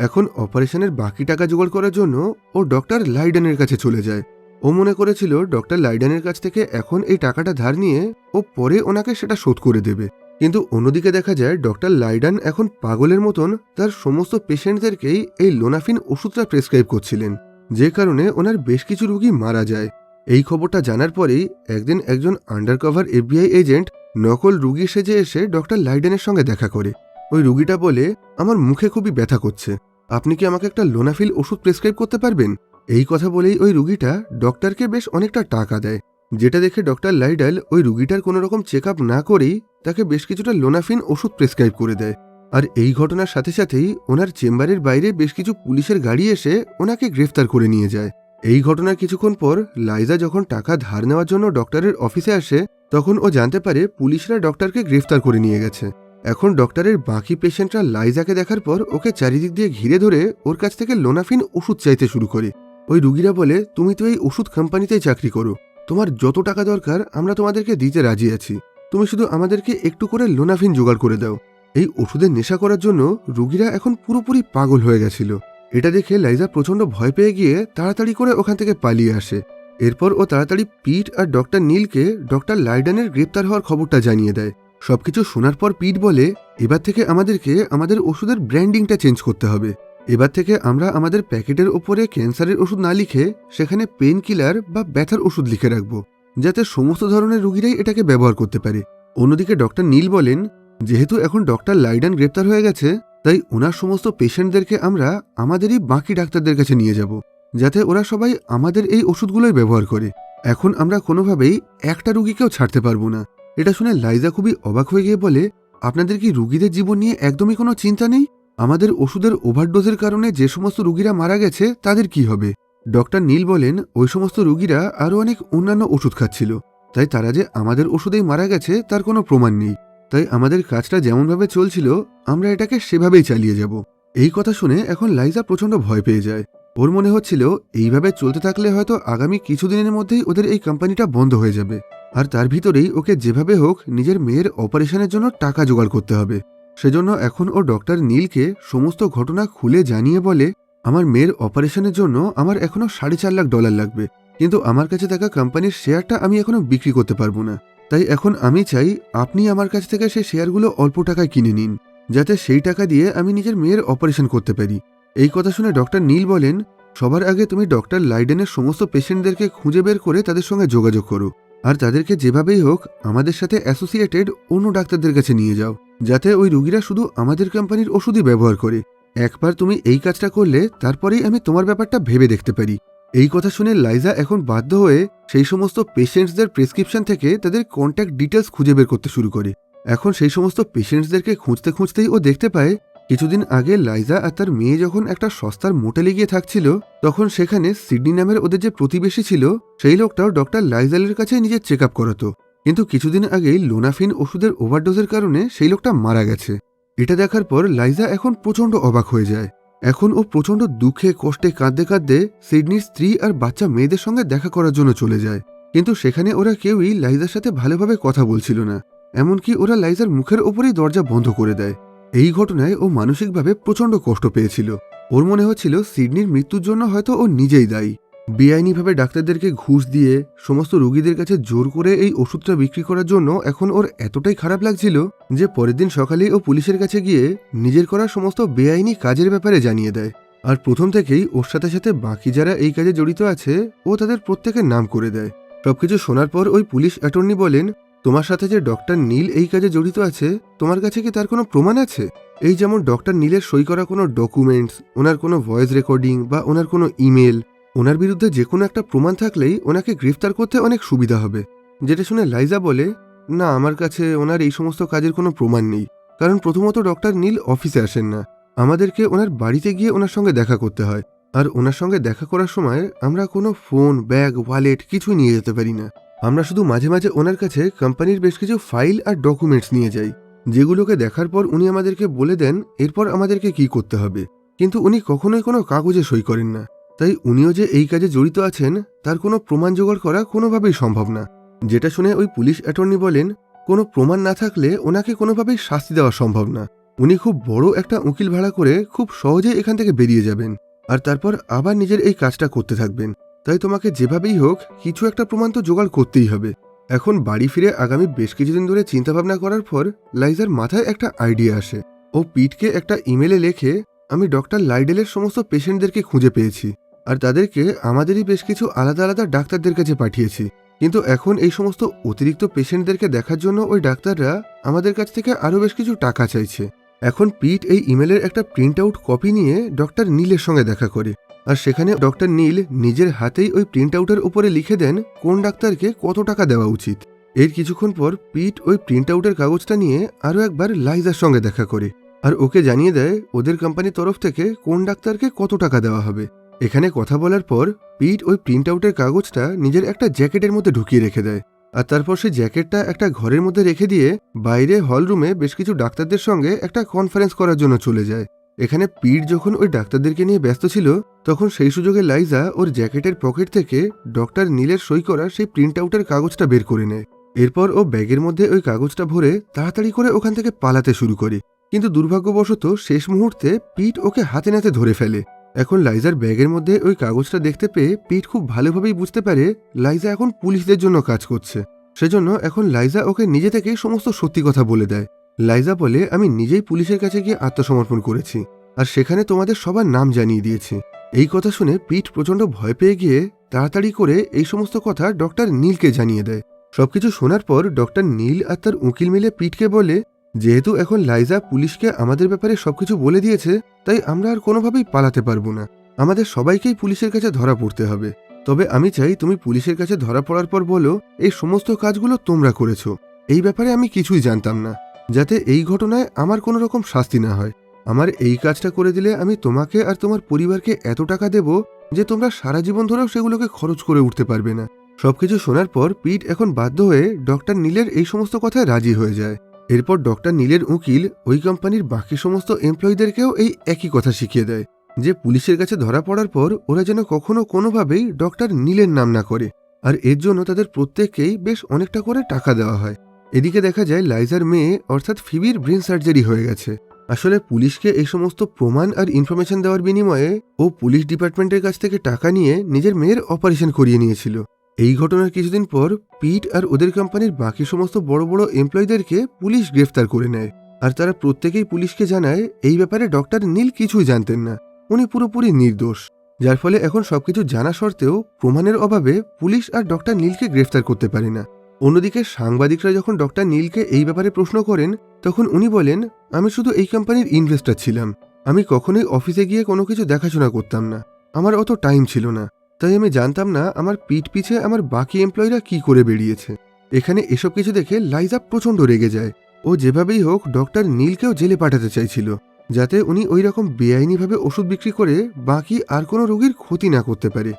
এখন অপারেশনের বাকি টাকা জোগাড় করার জন্য ও ডক্টর লাইডেনের কাছে চলে যায়। ও মনে করেছিল ডক্টর লাইডেনের কাছ থেকে এখন এই টাকাটা ধার নিয়ে ও পরে ওনাকে সেটা শোধ করে দেবে, কিন্তু অন্যদিকে দেখা যায় ডক্টর লাইডেন এখন পাগলের মতন তার সমস্ত পেশেন্টদেরকেই এই লোনাফিন ওষুধটা প্রেসক্রাইব করছিলেন, যে কারণে ওনার বেশ কিছু রোগী মারা যায়। এই খবরটা জানার পরেই একদিন একজন আন্ডারকভার FBI এজেন্ট নকল রুগী সেজে এসে ডক্টর লাইডেনের সঙ্গে দেখা করে। ওই রুগীটা বলে, আমার মুখে খুবই ব্যথা করছে, আপনি কি আমাকে একটা লোনাফিল ওষুধ প্রেসক্রাইব করতে পারবেন? এই কথা বলেই ওই রুগীটা ডক্টরকে বেশ অনেকটা টাকা দেয়, যেটা দেখে ডক্টর লাইডেল ওই রুগীটার কোনো রকম চেক আপ না করেই তাকে বেশ কিছুটা লোনাফিন ওষুধ প্রেসক্রাইব করে দেয়। আর এই ঘটনার সাথে সাথেই ওনার চেম্বারের বাইরে বেশ কিছু পুলিশের গাড়ি এসে ওনাকে গ্রেফতার করে নিয়ে যায়। এই ঘটনার কিছুক্ষণ পর লাইজা যখন টাকা ধার নেওয়ার জন্য ডক্টরের অফিসে আসে, তখন ও জানতে পারে পুলিশরা ডক্টরকে গ্রেফতার করে নিয়ে গেছে। এখন ডক্টরের বাকি পেশেন্টরা লাইজাকে দেখার পর ওকে চারিদিক দিয়ে ঘিরে ধরে ওর কাছ থেকে লোনাফিন ওষুধ চাইতে শুরু করে। ওই রুগীরা বলে, তুমি তো এই ওষুধ কোম্পানিতেই চাকরি করো, তোমার যত টাকা দরকার আমরা তোমাদেরকে দিতে রাজি আছি, তুমি শুধু আমাদেরকে একটু করে লোনাফিন জোগাড় করে দাও। এই ওষুধের নেশা করার জন্য রুগীরা এখন পুরোপুরি পাগল হয়ে গেছিল। এটা দেখে লাইজা প্রচন্ড ভয় পেয়ে গিয়ে তাড়াতাড়ি করে ওখান থেকে পালিয়ে আসে। এরপর ও তাড়াতাড়ি পিট আর ডক্টর নীলকে ডক্টর লাইডেনের গ্রেপ্তার হওয়ার খবরটা জানিয়ে দেয়। সবকিছু শোনার পর পিট বলে, এবার থেকে আমাদেরকে আমাদের ওষুধের ব্র্যান্ডিংটা চেঞ্জ করতে হবে। এবার থেকে আমরা আমাদের প্যাকেটের ওপরে ক্যান্সারের ওষুধ না লিখে সেখানে পেন কিলার বা ব্যথার ওষুধ লিখে রাখবো, যাতে সমস্ত ধরনের রুগীরাই এটাকে ব্যবহার করতে পারে। অন্যদিকে ডক্টর নীল বলেন, যেহেতু এখন ডক্টর লাইডেন গ্রেপ্তার হয়ে গেছে, তাই ওনার সমস্ত পেশেন্টদেরকে আমরা আমাদেরই বাকি ডাক্তারদের কাছে নিয়ে যাব, যাতে ওরা সবাই আমাদের এই ওষুধগুলোই ব্যবহার করে। এখন আমরা কোনোভাবেই একটা রুগীকেও ছাড়তে পারবো না। এটা শুনে লাইজা খুবই অবাক হয়ে গিয়ে বলে, আপনাদের কি রুগীদের জীবন নিয়ে একদমই কোনো চিন্তা নেই? আমাদের ওষুধের ওভারডোজের কারণে যে সমস্ত রুগীরা মারা গেছে তাদের কি হবে? ডক্টর নীল বলেন, ওই সমস্ত রুগীরা আরও অনেক অন্যান্য ওষুধ খাচ্ছিল, তাই তারা যে আমাদের ওষুধেই মারা গেছে তার কোনো প্রমাণ নেই। তাই আমাদের কাজটা যেমনভাবে চলছিল আমরা এটাকে সেভাবেই চালিয়ে যাব। এই কথা শুনে এখন লাইজা প্রচণ্ড ভয় পেয়ে যায়। ওর মনে হচ্ছিল এইভাবে চলতে থাকলে হয়তো আগামী কিছুদিনের মধ্যেই ওদের এই কোম্পানিটা বন্ধ হয়ে যাবে, আর তার ভিতরেই ওকে যেভাবে হোক নিজের মেয়ের অপারেশনের জন্য টাকা জোগাড় করতে হবে। সেজন্য এখন ও ডক্টর নীলকে সমস্ত ঘটনা খুলে জানিয়ে বলে, আমার মেয়ের অপারেশনের জন্য আমার এখনো $4.5 লাখ লাগবে, কিন্তু আমার কাছে থাকা কোম্পানির শেয়ারটা আমি এখনো বিক্রি করতে পারবো না। তাই এখন আমি চাই আপনি আমার কাছ থেকে সেই শেয়ারগুলো অল্প টাকায় কিনে নিন, যাতে সেই টাকা দিয়ে আমি নিজের মেয়ের অপারেশন করতে পারি। এই কথা শুনে ডক্টর নীল বলেন, সবার আগে তুমি ডক্টর লাইডেনের সমস্ত পেশেন্টদেরকে খুঁজে বের করে তাদের সঙ্গে যোগাযোগ করো, আর তাদেরকে যেভাবেই হোক আমাদের সাথে অ্যাসোসিয়েটেড অন্য ডাক্তারদের কাছে নিয়ে যাও, যাতে ওই রুগীরা শুধু আমাদের কোম্পানির ওষুধই ব্যবহার করে। একবার তুমি এই কাজটা করলে তারপরেই আমি তোমার ব্যাপারটা ভেবে দেখতে পারি। এই কথা শুনে লাইজা এখন বাধ্য হয়ে সেই সমস্ত পেশেন্টসদের প্রেসক্রিপশন থেকে তাদের কন্ট্যাক্ট ডিটেলস খুঁজে বের করতে শুরু করে। এখন সেই সমস্ত পেশেন্টসদেরকে খুঁজতে খুঁজতেই ও দেখতে পায়, কিছুদিন আগে লাইজা আর তার মেয়ে যখন একটা সস্তার মোটেলে গিয়ে থাকছিল, তখন সেখানে সিডনি নামের ওদের যে প্রতিবেশী ছিল সেই লোকটাও ডক্টর লাইজালের কাছে নিজের চেক আপ করাতো। কিন্তু কিছুদিন আগেই লোনাফিন ওষুধের ওভারডোজের কারণে সেই লোকটা মারা গেছে। এটা দেখার পর লাইজা এখন প্রচণ্ড অবাক হয়ে যায়। এখন ও প্রচণ্ড দুঃখে কষ্টে কাঁদতে কাঁদতে সিডনির স্ত্রী আর বাচ্চা মেয়েদের সঙ্গে দেখা করার জন্য চলে যায়। কিন্তু সেখানে ওরা কেউই লাইজার সাথে ভালোভাবে কথা বলছিল না, এমনকি ওরা লাইজার মুখের ওপরেই দরজা বন্ধ করে দেয়। এই ঘটনায় ও মানসিকভাবে প্রচণ্ড কষ্ট পেয়েছিল। ওর মনে হচ্ছিল সিডনির মৃত্যুর জন্য হয়তো ও নিজেই দায়ী। বেআইনিভাবে ডাক্তারদেরকে ঘুষ দিয়ে সমস্ত রোগীদের কাছে জোর করে এই ওষুধটা বিক্রি করার জন্য এখন ওর এতটাই খারাপ লাগছিল যে পরের দিন সকালেই ও পুলিশের কাছে গিয়ে নিজের করা সমস্ত বেআইনি কাজের ব্যাপারে জানিয়ে দেয়। আর প্রথম থেকেই ওর সাথে সাথে বাকি যারা এই কাজে জড়িত আছে ও তাদের প্রত্যেকের নাম করে দেয়। সবকিছু শোনার পর ওই পুলিশ অ্যাটর্নি বলেন, তোমার সাথে যে ডক্টর নীল এই কাজে জড়িত আছে, তোমার কাছে কি তার কোনো প্রমাণ আছে? এই যেমন ডক্টর নীলের সই করা কোনো ডকুমেন্টস, ওনার কোনো ভয়েস রেকর্ডিং বা ওনার কোনো ইমেল, ওনার বিরুদ্ধে যে কোনো একটা প্রমাণ থাকলেই ওনাকে গ্রেফতার করতে অনেক সুবিধা হবে। যেটা শুনে লাইজা বলে, না, আমার কাছে ওনার এই সমস্ত কাজের কোনো প্রমাণ নেই, কারণ প্রথমত ডক্টর নীল অফিসে আসেন না, আমাদেরকে ওনার বাড়িতে গিয়ে ওনার সঙ্গে দেখা করতে হয়, আর ওনার সঙ্গে দেখা করার সময় আমরা কোনো ফোন, ব্যাগ, ওয়ালেট কিছুই নিয়ে যেতে পারি না। আমরা শুধু মাঝে মাঝে ওনার কাছে কোম্পানির বেশ কিছু ফাইল আর ডকুমেন্টস নিয়ে যাই, যেগুলোকে দেখার পর উনি আমাদেরকে বলে দেন এরপর আমাদেরকে কি করতে হবে, কিন্তু উনি কখনোই কোনো কাগজে সই করেন না। তাই উনিও যে এই কাজে জড়িত আছেন তার কোনো প্রমাণ জোগাড় করা কোনোভাবেই সম্ভব না। যেটা শুনে ওই পুলিশ অ্যাটর্নি বলেন, কোনো প্রমাণ না থাকলে ওনাকে কোনোভাবেই শাস্তি দেওয়া সম্ভব না। উনি খুব বড় একটা উকিল ভাড়া করে খুব সহজে এখান থেকে বেরিয়ে যাবেন, আর তারপর আবার নিজের এই কাজটা করতে থাকবেন। তাই তোমাকে যেভাবেই হোক কিছু একটা প্রমাণ তো জোগাড় করতেই হবে। এখন বাড়ি ফিরে আগামী বেশ কিছুদিন ধরে চিন্তাভাবনা করার পর লাইজার মাথায় একটা আইডিয়া আসে। ও পিটকে একটা ইমেলে লেখে, আমি ডক্টর লাইডেলের সমস্ত পেশেন্টদেরকে খুঁজে পেয়েছি, আর তাদেরকে আমাদেরই বেশ কিছু আলাদা আলাদা ডাক্তারদের কাছে পাঠিয়েছি, কিন্তু এখন এই সমস্ত অতিরিক্ত পেশেন্টদেরকে দেখার জন্য ওই ডাক্তাররা আমাদের কাছ থেকে আরও বেশ কিছু টাকা চাইছে। এখন পিট এই ইমেলের একটা প্রিন্ট আউট কপি নিয়ে ডক্টর নীলের সঙ্গে দেখা করে, আর সেখানে ডক্টর নীল নিজের হাতেই ওই প্রিন্ট আউটের উপরে লিখে দেন কোন ডাক্তারকে কত টাকা দেওয়া উচিত। এর কিছুক্ষণ পর পিট ওই প্রিন্ট আউটের কাগজটা নিয়ে আরও একবার লাইজার সঙ্গে দেখা করে, আর ওকে জানিয়ে দেয় ওদের কোম্পানির তরফ থেকে কোন ডাক্তারকে কত টাকা দেওয়া হবে। এখানে কথা বলার পর পিট ওই প্রিন্ট আউটের কাগজটা নিজের একটা জ্যাকেটের মধ্যে ঢুকিয়ে রেখে দেয়। আর তারপর সেই জ্যাকেটটা একটা ঘরের মধ্যে রেখে দিয়ে বাইরে হল রুমে বেশ কিছু ডাক্তারদের সঙ্গে একটা কনফারেন্স করার জন্য চলে যায়। এখানে পিট যখন ওই ডাক্তারদেরকে নিয়ে ব্যস্ত ছিল, তখন সেই সুযোগে লাইজা ওর জ্যাকেটের পকেট থেকে ডক্টর নীলের সই করা সেই প্রিন্ট আউটের কাগজটা বের করে নেয়। এরপর ও ব্যাগের মধ্যে ওই কাগজটা ভরে তাড়াতাড়ি করে ওখান থেকে পালাতে শুরু করে, কিন্তু দুর্ভাগ্যবশত শেষ মুহূর্তে পিট ওকে হাতে নাতে ধরে ফেলে। এখন লাইজার ব্যাগের মধ্যে ওই কাগজটা দেখতে পেয়ে পিট খুব ভালোভাবেই বুঝতে পারে লাইজা এখন পুলিশদের জন্য কাজ করছে। সেজন্য এখন লাইজা ওকে নিজে থেকেই সমস্ত সত্যি কথা বলে দেয়। লাইজা বলে, আমি নিজেই পুলিশের কাছে গিয়ে আত্মসমর্পণ করেছি, আর সেখানে তোমাদের সবার নাম জানিয়ে দিয়েছি। এই কথা শুনে পিট প্রচণ্ড ভয় পেয়ে গিয়ে তাড়াতাড়ি করে এই সমস্ত কথা ডক্টর নীলকে জানিয়ে দেয়। সবকিছু শোনার পর ডক্টর নীল আর তার উকিল মিলে পিটকে বলে, যেহেতু এখন লাইজা পুলিশকে আমাদের ব্যাপারে সবকিছু বলে দিয়েছে, তাই আমরা আর কোনোভাবেই পালাতে পারবো না। আমাদের সবাইকেই পুলিশের কাছে ধরা পড়তে হবে। তবে আমি চাই তুমি পুলিশের কাছে ধরা পড়ার পর বলো এই সমস্ত কাজগুলো তোমরা করেছো। এই ব্যাপারে আমি কিছুই জানতাম না, যাতে এই ঘটনায় আমার কোনো রকম শাস্তি না হয়। আমার এই কাজটা করে দিলে আমি তোমাকে আর তোমার পরিবারকে এত টাকা দেব যে তোমরা সারা জীবন ধরেও সেগুলোকে খরচ করে উঠতে পারবে না। সবকিছু শোনার পর পিট এখন বাধ্য হয়ে ডক্টর নীলের এই সমস্ত কথায় রাজি হয়ে যায়। এরপর ডক্টর নীলের উকিল ওই কোম্পানির বাকি সমস্ত এমপ্লয়ীদেরকেও এই একই কথা শিখিয়ে দেয় যে পুলিশের কাছে ধরা পড়ার পর ওরা যেন কখনো কোনোভাবেই ডক্টর নীলের নাম না করে, আর এর জন্য তাদের প্রত্যেককেই বেশ অনেকটা করে টাকা দেওয়া হয়। এদিকে দেখা যায় লাইজার মেয়ে অর্থাৎ ফিবির ব্রেন সার্জারি হয়ে গেছে। আসলে পুলিশকে এই সমস্ত প্রমাণ আর ইনফরমেশন দেওয়ার বিনিময়ে ও পুলিশ ডিপার্টমেন্টের কাছ থেকে টাকা নিয়ে নিজের মেয়ের অপারেশন করিয়ে নিয়েছিল। এই ঘটনার কিছুদিন পর পিট আর ওদের কোম্পানির বাকি সমস্ত বড় বড় এমপ্লয়ীদেরকে পুলিশ গ্রেফতার করে নেয়, আর তারা প্রত্যেকেই পুলিশকে জানায় এই ব্যাপারে ডক্টর নীল কিছুই জানতেন না, উনি পুরোপুরি নির্দোষ। যার ফলে এখন সবকিছু জানা সত্ত্বেও প্রমাণের অভাবে পুলিশ আর ডক্টর নীলকে গ্রেফতার করতে পারে না। অন্যদিকে সাংবাদিকরা যখন ডক্টর নীলকে এই ব্যাপারে প্রশ্ন করেন, তখন উনি বলেন, আমি শুধু এই কোম্পানির ইনভেস্টর ছিলাম, আমি কখনোই অফিসে গিয়ে কোনো কিছু দেখাশোনা করতাম না, আমার অত টাইম ছিল না, তাই আমি জানতাম না আমার পিঠ পিছে আমার বাকি এমপ্লয়িরা কি করে বেরিয়েছে। এখানে এসব কিছু দেখে লাইজা প্রচণ্ড রেগে যায়। ও যেভাবেই হোক ডক্টর নীলকেও জেলে পাঠাতে চাইছিল, যাতে উনি ওই রকম বেআইনিভাবে ওষুধ বিক্রি করে বাকি আর কোনো রোগীর ক্ষতি না করতে পারে।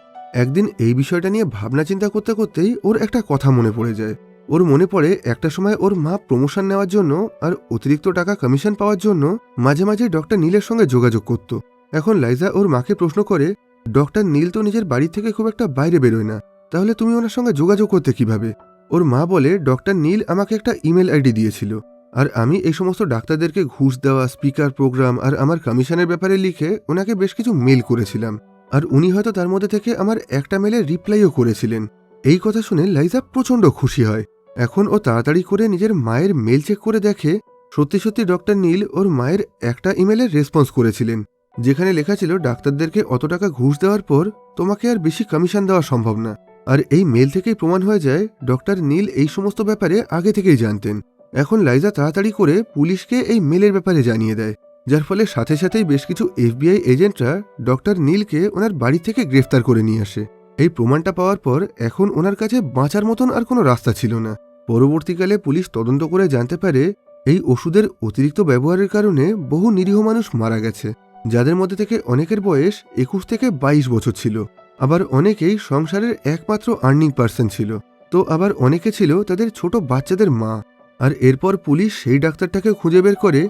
একদিন এই বিষয়টা নিয়ে ভাবনা চিন্তা করতে করতেই ওর একটা কথা মনে পড়ে যায়। ওর মনে পড়ে একটা সময় ওর মা প্রমোশন নেওয়ার জন্য আর অতিরিক্ত টাকা কমিশন পাওয়ার জন্য মাঝে মাঝে ডক্টর নীলের সঙ্গে যোগাযোগ করত। এখন লাইজা ওর মাকে প্রশ্ন করে, ডক্টর নীল তো নিজের বাড়ি থেকে খুব একটা বাইরে বেরোয় না, তাহলে তুমি ওনার সঙ্গে যোগাযোগ করতে কিভাবে? ওর মা বলে, ডক্টর নীল আমাকে একটা ইমেল আইডি দিয়েছিল, আর আমি এই সমস্ত ডাক্তারদেরকে ঘুষ দেওয়া, স্পিকার প্রোগ্রাম আর আমার কমিশনের ব্যাপারে লিখে ওনাকে বেশ কিছু মেল করেছিলাম, আর উনি হয়তো তার মধ্যে থেকে আমার একটা মেলে রিপ্লাইও করেছিলেন। এই কথা শুনে লাইজা প্রচণ্ড খুশি হয়। এখন ও তাড়াতাড়ি করে নিজের মায়ের মেল চেক করে দেখে সত্যি সত্যি ডক্টর নীল ওর মায়ের একটা ইমেলের রেসপন্স করেছিলেন, যেখানে লেখা ছিল ডাক্তারদেরকে অত টাকা ঘুষ দেওয়ার পর তোমাকে আর বেশি কমিশন দেওয়া সম্ভব না। আর এই মেল থেকেই প্রমাণ হয়ে যায় ডক্টর নীল এই সমস্ত ব্যাপারে আগে থেকেই জানতেন। এখন লাইজা তাড়াতাড়ি করে পুলিশকে এই মেলের ব্যাপারে জানিয়ে দেয়, যার ফলে সাথে সাথেই বেশ কিছু FBI এজেন্টরা ডক্টর নীলকে ওনার বাড়ি থেকে গ্রেফতার করে নিয়ে আসে। এই প্রমাণটা পাওয়ার পর এখন ওনার কাছে বাঁচার মতন আর কোনো রাস্তা ছিল না। পরবর্তীকালে পুলিশ তদন্ত করে জানতে পারে এই ওষুধের অতিরিক্ত ব্যবহারের কারণে বহু নিরীহ মানুষ মারা গেছে, যাদের মধ্যে থেকে অনেকের বয়স 21 থেকে 22 বছর ছিল, আবার অনেকেই সংসারের একমাত্র আর্নিং পার্সন ছিল, তো আবার অনেকে ছিল তাদের ছোট বাচ্চাদের মা। আর এরপর পুলিশ সেই ডাক্তারটাকে খুঁজে বের করে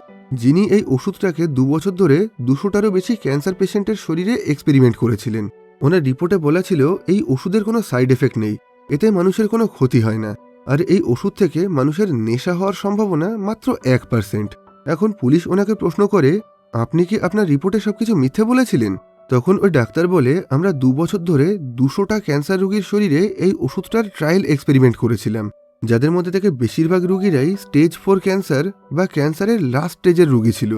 যিনি এই ওষুধটাকে 2 বছর ধরে 200টারও বেশি ক্যান্সার পেশেন্টের শরীরে এক্সপেরিমেন্ট করেছিলেন। ওনার রিপোর্টে বলা ছিল এই ওষুধের কোনো সাইড এফেক্ট নেই, এতে মানুষের কোনো ক্ষতি হয় না, আর এই ওষুধ থেকে মানুষের নেশা হওয়ার সম্ভাবনা মাত্র 1%। এখন পুলিশ ওনাকে প্রশ্ন করে, আপনি কি আপনার রিপোর্টে সবকিছু মিথ্যে বলেছিলেন? তখন ওই ডাক্তার বলে, আমরা 2 বছর ধরে 200টা ক্যান্সার রোগীর শরীরে এই ওষুধটার ট্রায়াল এক্সপেরিমেন্ট করেছিলাম, যাদের মধ্যে থেকে বেশিরভাগ রোগীরাই স্টেজ 4 ক্যান্সার বা ক্যান্সারের লাস্ট স্টেজের রোগী ছিল।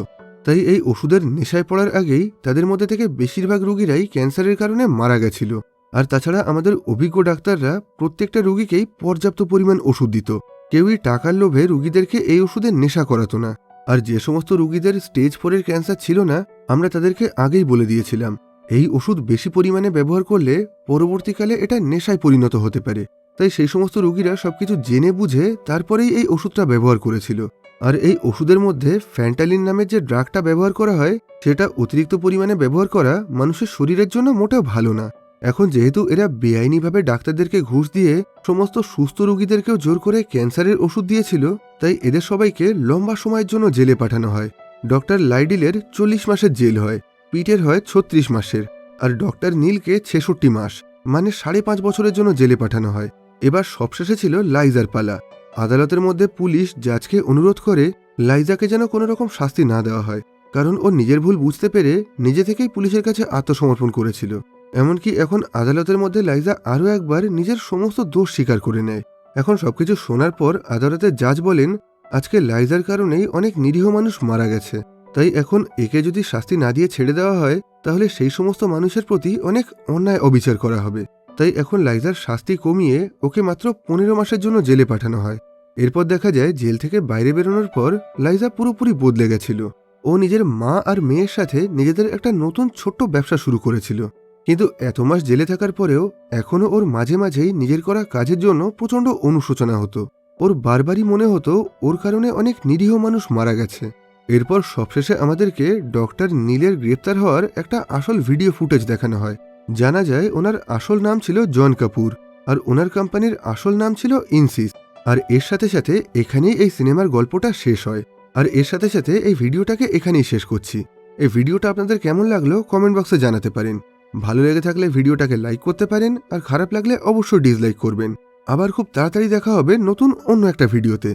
তাই এই ওষুধের নেশায় পড়ার আগেই তাদের মধ্যে থেকে বেশিরভাগ রোগীরাই ক্যান্সারের কারণে মারা গেছিল। আর তাছাড়া আমাদের অভিজ্ঞ ডাক্তাররা প্রত্যেকটা রোগীকেই পর্যাপ্ত পরিমাণ ওষুধ দিত, কেউই টাকার লোভে রোগীদেরকে এই ওষুধের নেশা করাতো না। আর যে সমস্ত রোগীদের স্টেজ 4-এর ক্যান্সার ছিল না, আমরা তাদেরকে আগেই বলে দিয়েছিলাম এই ওষুধ বেশি পরিমাণে ব্যবহার করলে পরবর্তীকালে এটা নেশায় পরিণত হতে পারে। তাই সেই সমস্ত রোগীরা সবকিছু জেনে বুঝে তারপরেই এই ওষুধটা ব্যবহার করেছিল। আর এই ওষুধের মধ্যে ফ্যান্টালিন নামের যে ড্রাগটা ব্যবহার করা হয়, সেটা অতিরিক্ত পরিমাণে ব্যবহার করা মানুষের শরীরের জন্য মোটেও ভালো না। এখন যেহেতু এরা বেআইনিভাবে ডাক্তারদেরকে ঘুষ দিয়ে সমস্ত সুস্থ রোগীদেরকেও জোর করে ক্যান্সারের ওষুধ দিয়েছিল, তাই এদের সবাইকে লম্বা সময়ের জন্য জেলে পাঠানো হয়। ডক্টর লাইডিলের 40 মাসের জেল হয়, পিটের হয় 36 মাসের, আর ডক্টর নীলকে 66 মাস, মানে 5.5 বছরের জন্য জেলে পাঠানো হয়। এবার সবশেষে ছিল লাইজার পালা। আদালতের মধ্যে পুলিশ জাজকে অনুরোধ করে লাইজাকে যেন কোনো রকম শাস্তি না দেওয়া হয়, কারণ ও নিজের ভুল বুঝতে পেরে নিজে থেকেই পুলিশের কাছে আত্মসমর্পণ করেছিল। এমনকি এখন আদালতের মধ্যে লাইজা আরও একবার নিজের সমস্ত দোষ স্বীকার করে নেয়। এখন সবকিছু শোনার পর আদালতের জাজ বলেন, আজকে লাইজার কারণেই অনেক নিরীহ মানুষ মারা গেছে, তাই এখন একে যদি শাস্তি না দিয়ে ছেড়ে দেওয়া হয় তাহলে সেই সমস্ত মানুষের প্রতি অনেক অন্যায় অবিচার করা হবে। তাই এখন লাইজার শাস্তি কমিয়ে ওকে মাত্র 15 মাসের জন্য জেলে পাঠানো হয়। এরপর দেখা যায় জেল থেকে বাইরে বেরোনোর পর লাইজা পুরোপুরি বদলে গেছিল। ও নিজের মা আর মেয়ের সাথে নিজেদের একটা নতুন ছোট্ট ব্যবসা শুরু করেছিল। কিন্তু এত মাস জেলে থাকার পরেও এখনও ওর মাঝে মাঝেই নিজের করা কাজের জন্য প্রচণ্ড অনুশোচনা হতো। ওর বারবারই মনে হতো ওর কারণে অনেক নিরীহ মানুষ মারা গেছে। এরপর সবশেষে আমাদেরকে ডক্টর নীলের গ্রেপ্তার হওয়ার একটা আসল ভিডিও ফুটেজ দেখানো হয়। জানা যায় ওনার আসল নাম ছিল জন কাপুর, আর ওনার কোম্পানির আসল নাম ছিল ইনসিস। আর এর সাথে সাথে এখানেই এই সিনেমার গল্পটা শেষ হয়। আর এর সাথে সাথে এই ভিডিওটাকে এখানেই শেষ করছি। এই ভিডিওটা আপনাদের কেমন লাগলো কমেন্ট বক্সে জানাতে পারেন। ভালো লেগে থাকলে ভিডিওটাকে লাইক করতে পারেন, আর খারাপ লাগলে অবশ্যই ডিসলাইক করবেন। আবার খুব তাড়াতাড়ি দেখা হবে নতুন অন্য একটা ভিডিওতে।